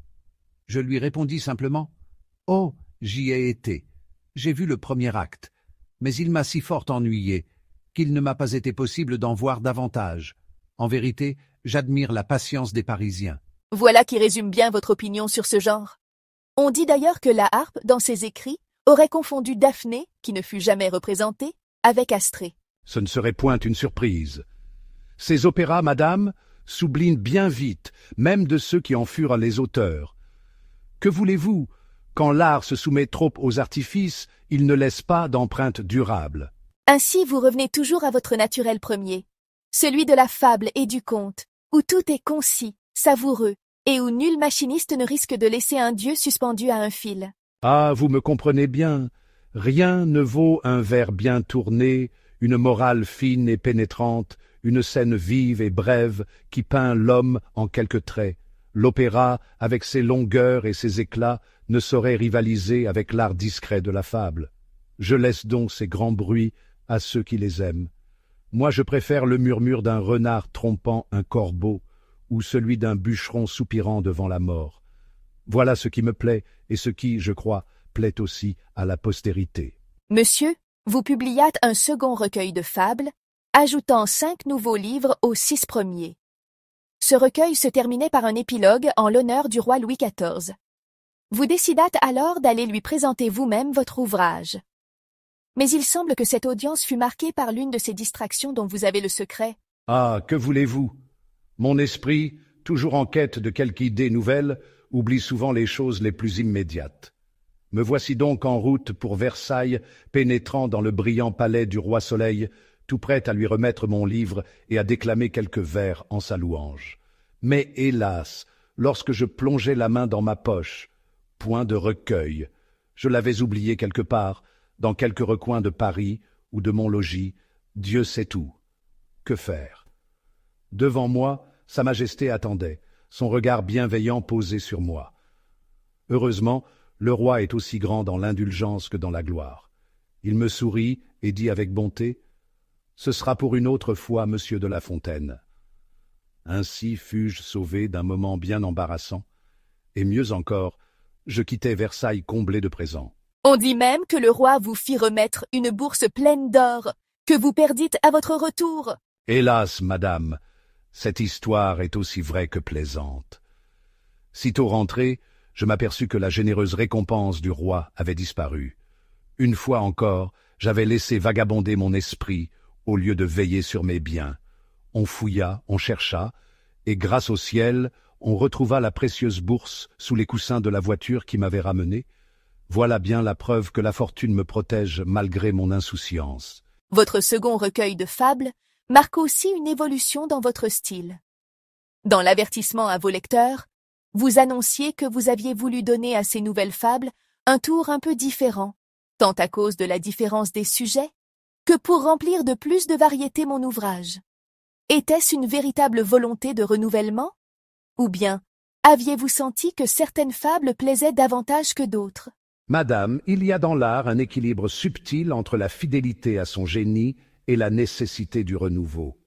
Je lui répondis simplement « Oh, j'y ai été. J'ai vu le premier acte, mais il m'a si fort ennuyé qu'il ne m'a pas été possible d'en voir davantage. En vérité, j'admire la patience des Parisiens. »
Voilà qui résume bien votre opinion sur ce genre. On dit d'ailleurs que la harpe, dans ses écrits, aurait confondu Daphné, qui ne fut jamais représentée, avec Astrée.
Ce ne serait point une surprise. Ces opéras, madame, s'oublient bien vite, même de ceux qui en furent les auteurs. Que voulez-vous? Quand l'art se soumet trop aux artifices, il ne laisse pas d'empreinte durable.
Ainsi vous revenez toujours à votre naturel premier, celui de la fable et du conte, où tout est concis, savoureux, et où nul machiniste ne risque de laisser un dieu suspendu à un fil.
Ah, vous me comprenez bien. Rien ne vaut un vers bien tourné, une morale fine et pénétrante, une scène vive et brève qui peint l'homme en quelques traits. L'opéra, avec ses longueurs et ses éclats, ne saurait rivaliser avec l'art discret de la fable. Je laisse donc ces grands bruits à ceux qui les aiment. Moi, je préfère le murmure d'un renard trompant un corbeau, ou celui d'un bûcheron soupirant devant la mort. Voilà ce qui me plaît, et ce qui, je crois, plaît aussi à la postérité.
Monsieur, vous publiâtes un second recueil de fables, ajoutant 5 nouveaux livres aux 6 premiers. Ce recueil se terminait par un épilogue en l'honneur du roi Louis XIV. Vous décidâtes alors d'aller lui présenter vous-même votre ouvrage. Mais il semble que cette audience fut marquée par l'une de ces distractions dont vous avez le secret.
Ah, que voulez-vous? Mon esprit, toujours en quête de quelque idée nouvelle, oublie souvent les choses les plus immédiates. Me voici donc en route pour Versailles, pénétrant dans le brillant palais du roi Soleil, tout prêt à lui remettre mon livre et à déclamer quelques vers en sa louange. Mais hélas, lorsque je plongeai la main dans ma poche, point de recueil. Je l'avais oublié quelque part, dans quelque recoin de Paris ou de mon logis, Dieu sait où. Que faire? Devant moi, Sa Majesté attendait, son regard bienveillant posé sur moi. Heureusement, le roi est aussi grand dans l'indulgence que dans la gloire. Il me sourit et dit avec bonté « Ce sera pour une autre fois, monsieur de La Fontaine. » Ainsi fus-je sauvé d'un moment bien embarrassant, et mieux encore, je quittai Versailles comblé de présents.
On dit même que le roi vous fit remettre une bourse pleine d'or, que vous perdîtes à votre retour.
Hélas, madame, cette histoire est aussi vraie que plaisante. Sitôt rentré, je m'aperçus que la généreuse récompense du roi avait disparu. Une fois encore, j'avais laissé vagabonder mon esprit au lieu de veiller sur mes biens. On fouilla, on chercha, et grâce au ciel, on retrouva la précieuse bourse sous les coussins de la voiture qui m'avait ramené. Voilà bien la preuve que la fortune me protège malgré mon insouciance.
Votre second recueil de fables marque aussi une évolution dans votre style. Dans l'avertissement à vos lecteurs, vous annonciez que vous aviez voulu donner à ces nouvelles fables un tour un peu différent, tant à cause de la différence des sujets que pour remplir de plus de variété mon ouvrage. Était-ce une véritable volonté de renouvellement? Ou bien aviez-vous senti que certaines fables plaisaient davantage que d'autres?
Madame, il y a dans l'art un équilibre subtil entre la fidélité à son génie et la nécessité du renouveau.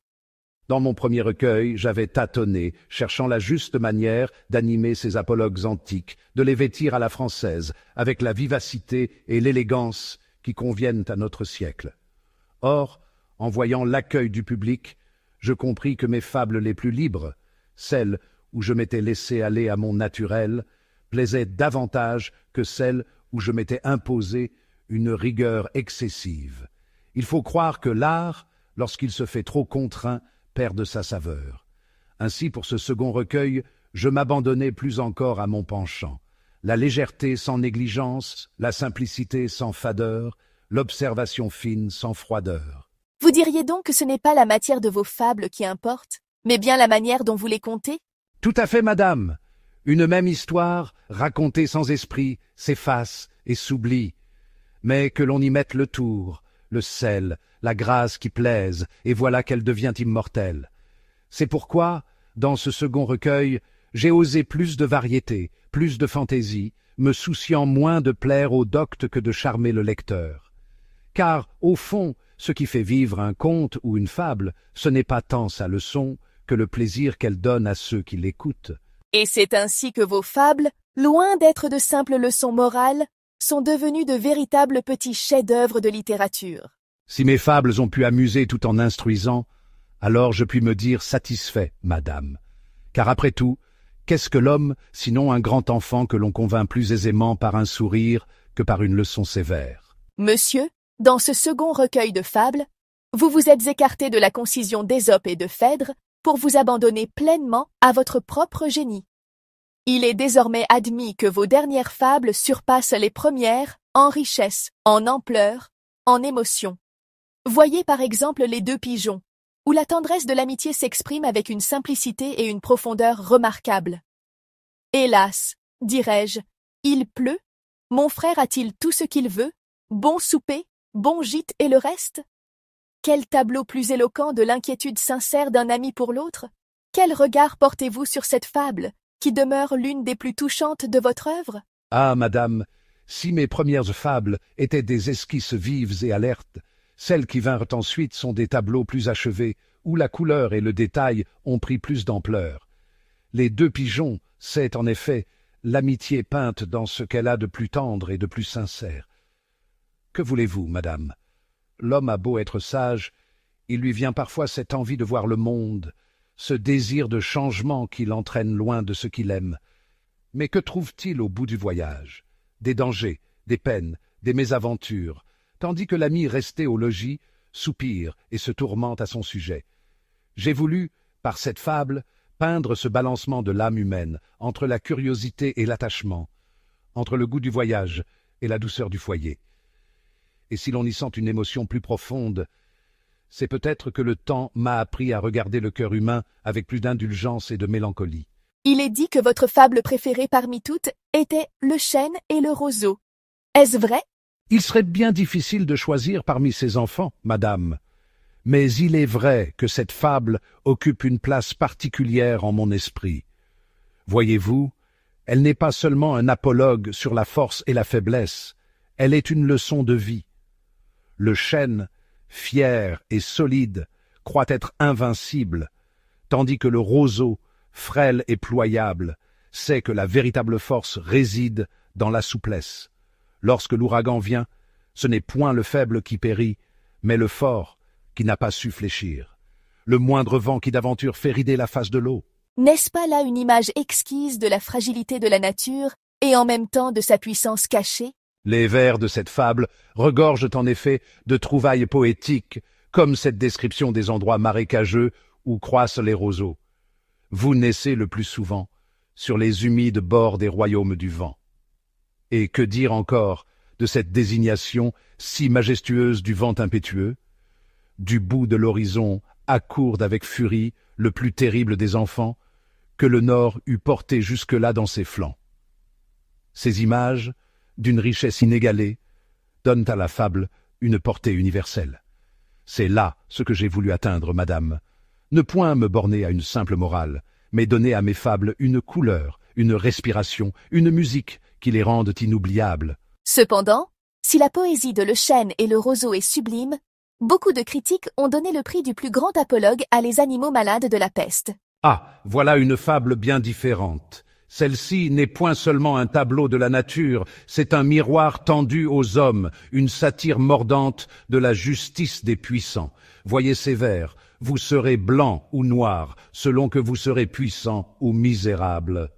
Dans mon premier recueil, j'avais tâtonné, cherchant la juste manière d'animer ces apologues antiques, de les vêtir à la française, avec la vivacité et l'élégance qui conviennent à notre siècle. Or, en voyant l'accueil du public, je compris que mes fables les plus libres, celle où je m'étais laissé aller à mon naturel, plaisait davantage que celle où je m'étais imposé une rigueur excessive. Il faut croire que l'art, lorsqu'il se fait trop contraint, perd de sa saveur. Ainsi, pour ce second recueil, je m'abandonnai plus encore à mon penchant. La légèreté sans négligence, la simplicité sans fadeur, l'observation fine sans froideur.
Vous diriez donc que ce n'est pas la matière de vos fables qui importe, mais bien la manière dont vous les contez?
Tout à fait, madame. Une même histoire, racontée sans esprit, s'efface et s'oublie. Mais que l'on y mette le tour, le sel, la grâce qui plaise, et voilà qu'elle devient immortelle. C'est pourquoi, dans ce second recueil, j'ai osé plus de variété, plus de fantaisie, me souciant moins de plaire au docte que de charmer le lecteur. Car, au fond, ce qui fait vivre un conte ou une fable, ce n'est pas tant sa leçon que le plaisir qu'elle donne à ceux qui l'écoutent.
Et c'est ainsi que vos fables, loin d'être de simples leçons morales, sont devenues de véritables petits chefs-d'œuvre de littérature.
Si mes fables ont pu amuser tout en instruisant, alors je puis me dire satisfait, madame. Car après tout, qu'est-ce que l'homme, sinon un grand enfant que l'on convainc plus aisément par un sourire que par une leçon sévère?
Monsieur, dans ce second recueil de fables, vous vous êtes écarté de la concision d'Ésope et de Phèdre pour vous abandonner pleinement à votre propre génie. Il est désormais admis que vos dernières fables surpassent les premières en richesse, en ampleur, en émotion. Voyez par exemple Les Deux Pigeons, où la tendresse de l'amitié s'exprime avec une simplicité et une profondeur remarquables. Hélas, dirais-je, il pleut, mon frère a-t-il tout ce qu'il veut, bon souper, bon gîte et le reste? Quel tableau plus éloquent de l'inquiétude sincère d'un ami pour l'autre? Quel regard portez-vous sur cette fable, qui demeure l'une des plus touchantes de votre œuvre?
Ah, madame, si mes premières fables étaient des esquisses vives et alertes, celles qui vinrent ensuite sont des tableaux plus achevés, où la couleur et le détail ont pris plus d'ampleur. Les Deux Pigeons, c'est en effet l'amitié peinte dans ce qu'elle a de plus tendre et de plus sincère. Que voulez-vous, madame? L'homme a beau être sage, il lui vient parfois cette envie de voir le monde, ce désir de changement qui l'entraîne loin de ce qu'il aime. Mais que trouve-t-il au bout du voyage? Des dangers, des peines, des mésaventures, tandis que l'ami resté au logis soupire et se tourmente à son sujet. J'ai voulu, par cette fable, peindre ce balancement de l'âme humaine, entre la curiosité et l'attachement, entre le goût du voyage et la douceur du foyer. Et si l'on y sent une émotion plus profonde, c'est peut-être que le temps m'a appris à regarder le cœur humain avec plus d'indulgence et de mélancolie.
Il est dit que votre fable préférée parmi toutes était Le chêne et le roseau. Est-ce vrai?
Il serait bien difficile de choisir parmi ses enfants, madame. Mais il est vrai que cette fable occupe une place particulière en mon esprit. Voyez-vous, elle n'est pas seulement un apologue sur la force et la faiblesse, elle est une leçon de vie. Le chêne, fier et solide, croit être invincible, tandis que le roseau, frêle et ployable, sait que la véritable force réside dans la souplesse. Lorsque l'ouragan vient, ce n'est point le faible qui périt, mais le fort qui n'a pas su fléchir. Le moindre vent qui d'aventure fait rider la face de l'eau.
N'est-ce pas là une image exquise de la fragilité de la nature et en même temps de sa puissance cachée?
Les vers de cette fable regorgent en effet de trouvailles poétiques, comme cette description des endroits marécageux où croissent les roseaux. Vous naissez le plus souvent sur les humides bords des royaumes du vent. Et que dire encore de cette désignation si majestueuse du vent impétueux? Du bout de l'horizon accourde avec furie le plus terrible des enfants que le Nord eût porté jusque-là dans ses flancs. Ces images, d'une richesse inégalée, donnent à la fable une portée universelle. C'est là ce que j'ai voulu atteindre, madame. Ne point me borner à une simple morale, mais donner à mes fables une couleur, une respiration, une musique qui les rendent inoubliables.
Cependant, si la poésie de Le chêne et le roseau est sublime, beaucoup de critiques ont donné le prix du plus grand apologue à Les animaux malades de la peste.
Ah, voilà une fable bien différente. Celle-ci n'est point seulement un tableau de la nature, c'est un miroir tendu aux hommes, une satire mordante de la justice des puissants. Voyez ces vers, vous serez blanc ou noir, selon que vous serez puissant ou misérable.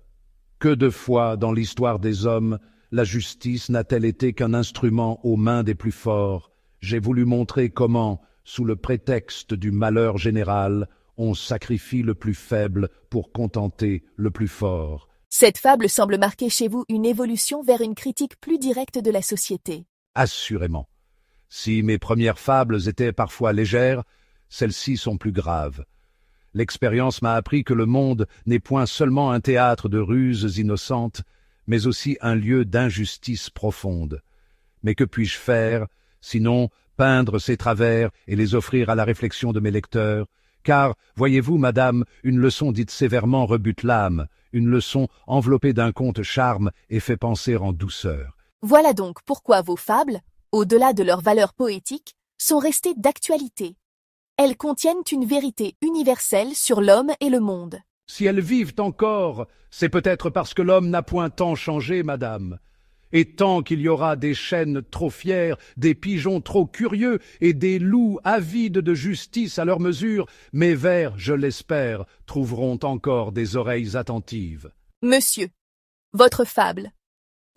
Que de fois, dans l'histoire des hommes, la justice n'a-t-elle été qu'un instrument aux mains des plus forts? J'ai voulu montrer comment, sous le prétexte du malheur général, on sacrifie le plus faible pour contenter le plus fort.
Cette fable semble marquer chez vous une évolution vers une critique plus directe de la société.
Assurément. Si mes premières fables étaient parfois légères, celles-ci sont plus graves. L'expérience m'a appris que le monde n'est point seulement un théâtre de ruses innocentes, mais aussi un lieu d'injustice profonde. Mais que puis-je faire, sinon peindre ces travers et les offrir à la réflexion de mes lecteurs? Car, voyez-vous, madame, une leçon dite sévèrement rebute l'âme, une leçon enveloppée d'un conte charme et fait penser en douceur.
Voilà donc pourquoi vos fables, au-delà de leur valeur poétique, sont restées d'actualité. Elles contiennent une vérité universelle sur l'homme et le monde.
Si elles vivent encore, c'est peut-être parce que l'homme n'a point tant changé, madame. Et tant qu'il y aura des chênes trop fiers, des pigeons trop curieux et des loups avides de justice à leur mesure, mes vers, je l'espère, trouveront encore des oreilles attentives.
Monsieur, votre fable,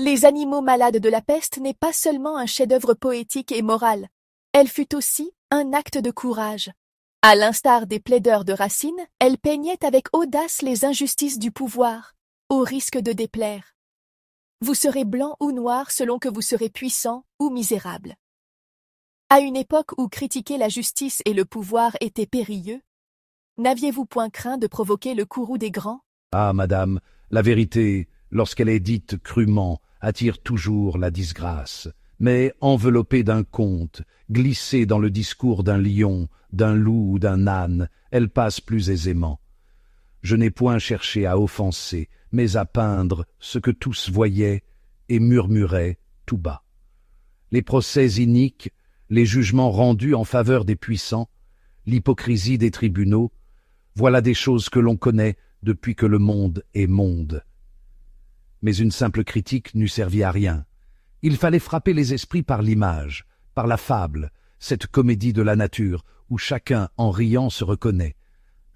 Les animaux malades de la peste n'est pas seulement un chef-d'œuvre poétique et moral, elle fut aussi un acte de courage. À l'instar des plaideurs de Racine, elle peignait avec audace les injustices du pouvoir, au risque de déplaire. Vous serez blanc ou noir selon que vous serez puissant ou misérable. À une époque où critiquer la justice et le pouvoir était périlleux, n'aviez-vous point craint de provoquer le courroux des grands?
Ah, madame, la vérité, lorsqu'elle est dite crûment, attire toujours la disgrâce. Mais enveloppée d'un conte, glissée dans le discours d'un lion, d'un loup ou d'un âne, elle passe plus aisément. Je n'ai point cherché à offenser, mais à peindre ce que tous voyaient et murmuraient tout bas. Les procès iniques, les jugements rendus en faveur des puissants, l'hypocrisie des tribunaux, voilà des choses que l'on connaît depuis que le monde est monde. Mais une simple critique n'eût servi à rien. Il fallait frapper les esprits par l'image, par la fable, cette comédie de la nature où chacun, en riant, se reconnaît.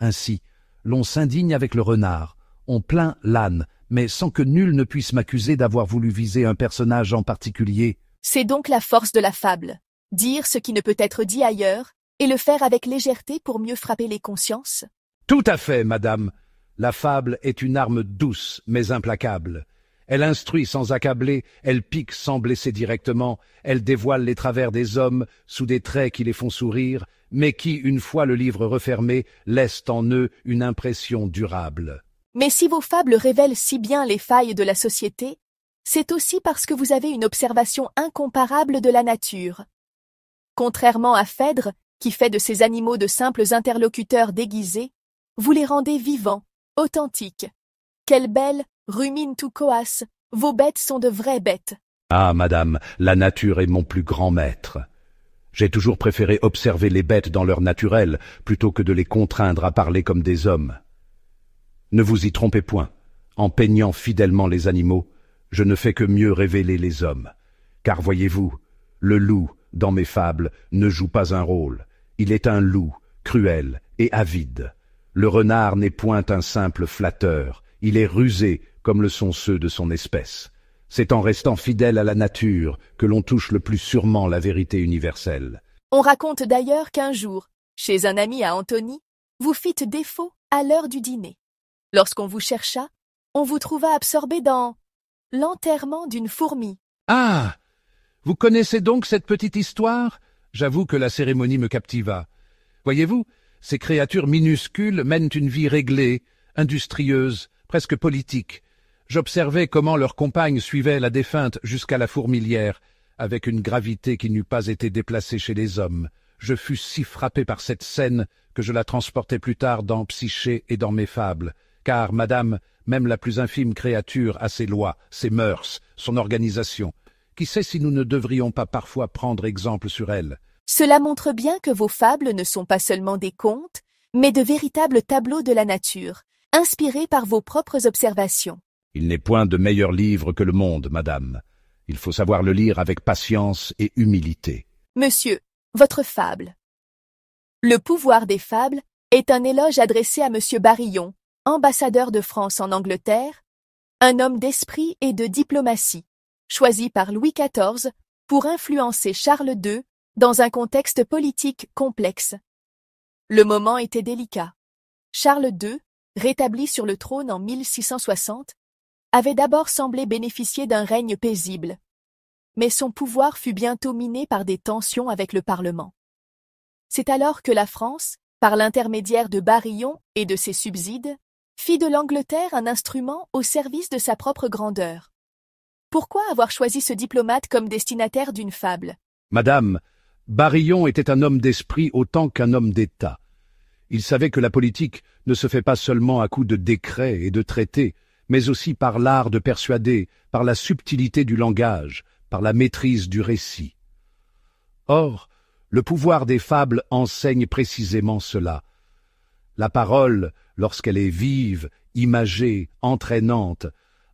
Ainsi, l'on s'indigne avec le renard, on plaint l'âne, mais sans que nul ne puisse m'accuser d'avoir voulu viser un personnage en particulier.
C'est donc la force de la fable, dire ce qui ne peut être dit ailleurs, et le faire avec légèreté pour mieux frapper les consciences.
Tout à fait, madame. La fable est une arme douce, mais implacable. Elle instruit sans accabler, elle pique sans blesser directement, elle dévoile les travers des hommes sous des traits qui les font sourire, mais qui, une fois le livre refermé, laissent en eux une impression durable.
Mais si vos fables révèlent si bien les failles de la société, c'est aussi parce que vous avez une observation incomparable de la nature. Contrairement à Phèdre, qui fait de ces animaux de simples interlocuteurs déguisés, vous les rendez vivants, authentiques. Quelle belle, rumine tout coas, vos bêtes sont de vraies bêtes.
Ah, madame, la nature est mon plus grand maître. J'ai toujours préféré observer les bêtes dans leur naturel, plutôt que de les contraindre à parler comme des hommes. Ne vous y trompez point. En peignant fidèlement les animaux, je ne fais que mieux révéler les hommes. Car voyez-vous, le loup, dans mes fables, ne joue pas un rôle. Il est un loup, cruel et avide. Le renard n'est point un simple flatteur, il est rusé comme le sont ceux de son espèce. C'est en restant fidèle à la nature que l'on touche le plus sûrement la vérité universelle.
On raconte d'ailleurs qu'un jour, chez un ami à Antony, vous fîtes défaut à l'heure du dîner. Lorsqu'on vous chercha, on vous trouva absorbé dans l'enterrement d'une fourmi.
Ah! Vous connaissez donc cette petite histoire? J'avoue que la cérémonie me captiva. Voyez-vous, ces créatures minuscules mènent une vie réglée, industrieuse, presque politique. J'observais comment leurs compagnes suivaient la défunte jusqu'à la fourmilière, avec une gravité qui n'eût pas été déplacée chez les hommes. Je fus si frappé par cette scène que je la transportai plus tard dans Psyché et dans mes fables. Car, madame, même la plus infime créature a ses lois, ses mœurs, son organisation. Qui sait si nous ne devrions pas parfois prendre exemple sur elle?
Cela montre bien que vos fables ne sont pas seulement des contes, mais de véritables tableaux de la nature, inspirés par vos propres observations.
Il n'est point de meilleur livre que le monde, madame. Il faut savoir le lire avec patience et humilité.
Monsieur, votre fable, Le pouvoir des fables est un éloge adressé à Monsieur Barillon, ambassadeur de France en Angleterre, un homme d'esprit et de diplomatie, choisi par Louis XIV pour influencer Charles II dans un contexte politique complexe. Le moment était délicat. Charles II, rétabli sur le trône en 1660, avait d'abord semblé bénéficier d'un règne paisible, mais son pouvoir fut bientôt miné par des tensions avec le Parlement. C'est alors que la France, par l'intermédiaire de Barillon et de ses subsides, fit de l'Angleterre un instrument au service de sa propre grandeur. Pourquoi avoir choisi ce diplomate comme destinataire d'une fable?
Madame, Barillon était un homme d'esprit autant qu'un homme d'État. Il savait que la politique ne se fait pas seulement à coups de décrets et de traités, mais aussi par l'art de persuader, par la subtilité du langage, par la maîtrise du récit. Or, le pouvoir des fables enseigne précisément cela. La parole, lorsqu'elle est vive, imagée, entraînante,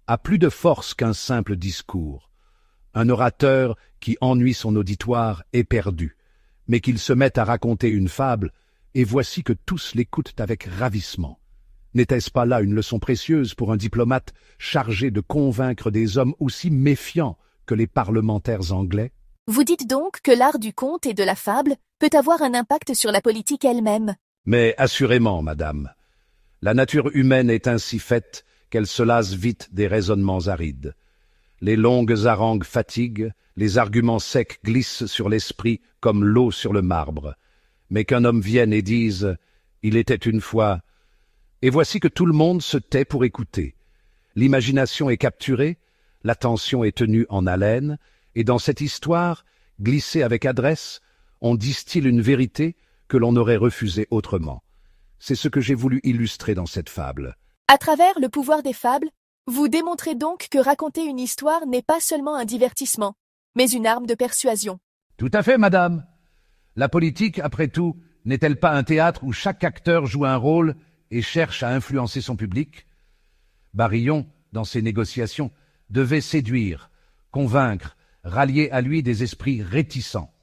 a plus de force qu'un simple discours. Un orateur qui ennuie son auditoire est perdu, mais qu'il se mette à raconter une fable, et voici que tous l'écoutent avec ravissement. N'était-ce pas là une leçon précieuse pour un diplomate chargé de convaincre des hommes aussi méfiants que les parlementaires anglais?
Vous dites donc que l'art du conte et de la fable peut avoir un impact sur la politique elle-même.
Mais assurément, madame. La nature humaine est ainsi faite qu'elle se lasse vite des raisonnements arides. Les longues harangues fatiguent, les arguments secs glissent sur l'esprit comme l'eau sur le marbre. Mais qu'un homme vienne et dise « Il était une fois », et voici que tout le monde se tait pour écouter. L'imagination est capturée, l'attention est tenue en haleine, et dans cette histoire, glissée avec adresse, on distille une vérité que l'on aurait refusée autrement. C'est ce que j'ai voulu illustrer dans cette fable.
À travers le pouvoir des fables, vous démontrez donc que raconter une histoire n'est pas seulement un divertissement, mais une arme de persuasion.
Tout à fait, madame. La politique, après tout, n'est-elle pas un théâtre où chaque acteur joue un rôle et cherche à influencer son public? Barillon, dans ses négociations, devait séduire, convaincre, rallier à lui des esprits réticents.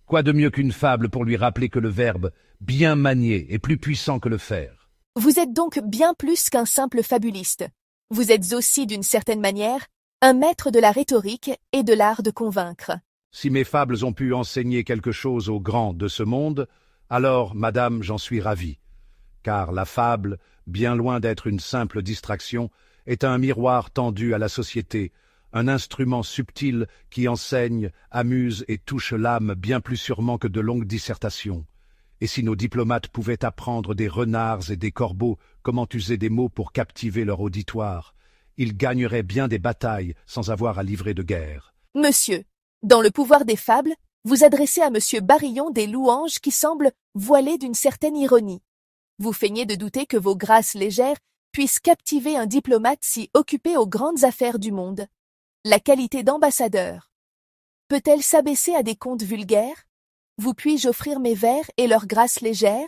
Quoi de mieux qu'une fable pour lui rappeler que le verbe, bien manié, est plus puissant que le fer?
Vous êtes donc bien plus qu'un simple fabuliste. Vous êtes aussi, d'une certaine manière, un maître de la rhétorique et de l'art de convaincre.
Si mes fables ont pu enseigner quelque chose aux grands de ce monde, alors, madame, j'en suis ravi. Car la fable, bien loin d'être une simple distraction, est un miroir tendu à la société, un instrument subtil qui enseigne, amuse et touche l'âme bien plus sûrement que de longues dissertations. Et si nos diplomates pouvaient apprendre des renards et des corbeaux comment user des mots pour captiver leur auditoire, ils gagneraient bien des batailles sans avoir à livrer de guerre.
Monsieur, dans le pouvoir des fables, vous adressez à Monsieur Barillon des louanges qui semblent voilées d'une certaine ironie. Vous feignez de douter que vos grâces légères puissent captiver un diplomate si occupé aux grandes affaires du monde. La qualité d'ambassadeur peut-elle s'abaisser à des contes vulgaires? Vous puis-je offrir mes vers et leurs grâces légères?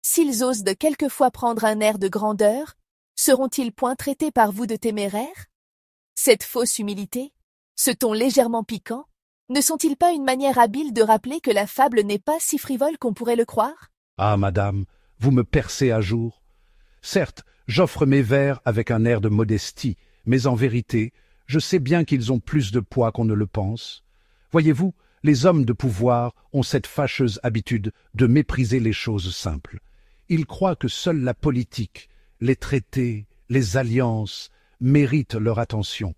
S'ils osent de quelquefois prendre un air de grandeur, seront-ils point traités par vous de téméraires? Cette fausse humilité, ce ton légèrement piquant, ne sont-ils pas une manière habile de rappeler que la fable n'est pas si frivole qu'on pourrait le croire?
Ah, madame, vous me percez à jour. Certes, j'offre mes vers avec un air de modestie, mais en vérité, je sais bien qu'ils ont plus de poids qu'on ne le pense. Voyez-vous, les hommes de pouvoir ont cette fâcheuse habitude de mépriser les choses simples. Ils croient que seule la politique, les traités, les alliances méritent leur attention.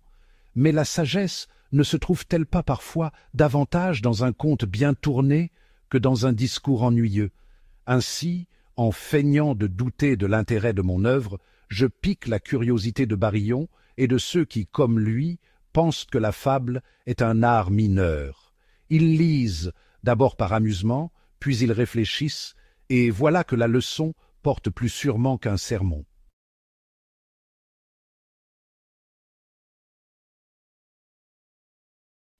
Mais la sagesse ne se trouve-t-elle pas parfois davantage dans un conte bien tourné que dans un discours ennuyeux? Ainsi, en feignant de douter de l'intérêt de mon œuvre, je pique la curiosité de Barillon et de ceux qui, comme lui, pensent que la fable est un art mineur. Ils lisent, d'abord par amusement, puis ils réfléchissent, et voilà que la leçon porte plus sûrement qu'un sermon.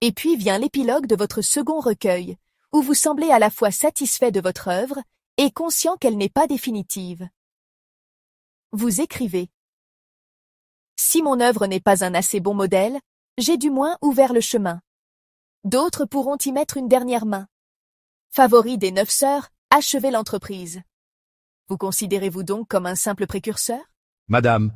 Et puis vient l'épilogue de votre second recueil, où vous semblez à la fois satisfait de votre œuvre et conscient qu'elle n'est pas définitive. Vous écrivez: Si mon œuvre n'est pas un assez bon modèle, j'ai du moins ouvert le chemin. D'autres pourront y mettre une dernière main. Favori des 9 sœurs, achevez l'entreprise. Vous considérez-vous donc comme un simple précurseur?
Madame,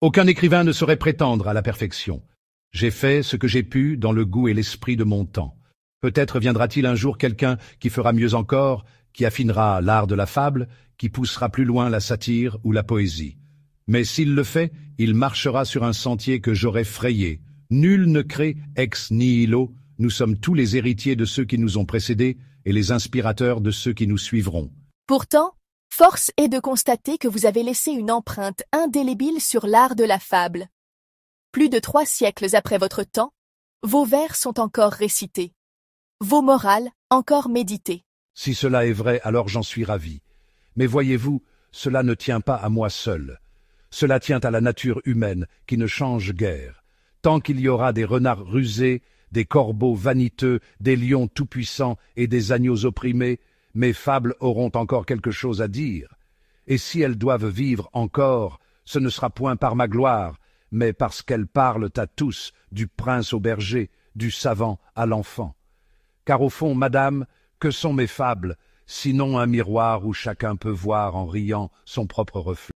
aucun écrivain ne saurait prétendre à la perfection. J'ai fait ce que j'ai pu dans le goût et l'esprit de mon temps. Peut-être viendra-t-il un jour quelqu'un qui fera mieux encore, qui affinera l'art de la fable, qui poussera plus loin la satire ou la poésie. Mais s'il le fait, il marchera sur un sentier que j'aurais frayé. Nul ne crée ex nihilo, nous sommes tous les héritiers de ceux qui nous ont précédés et les inspirateurs de ceux qui nous suivront.
Pourtant, force est de constater que vous avez laissé une empreinte indélébile sur l'art de la fable. Plus de 3 siècles après votre temps, vos vers sont encore récités, vos morales encore méditées.
Si cela est vrai, alors j'en suis ravi. Mais voyez-vous, cela ne tient pas à moi seul. Cela tient à la nature humaine qui ne change guère. Tant qu'il y aura des renards rusés, des corbeaux vaniteux, des lions tout-puissants et des agneaux opprimés, mes fables auront encore quelque chose à dire. Et si elles doivent vivre encore, ce ne sera point par ma gloire, mais parce qu'elles parlent à tous, du prince au berger, du savant à l'enfant. Car au fond, madame, que sont mes fables, sinon un miroir où chacun peut voir en riant son propre reflet?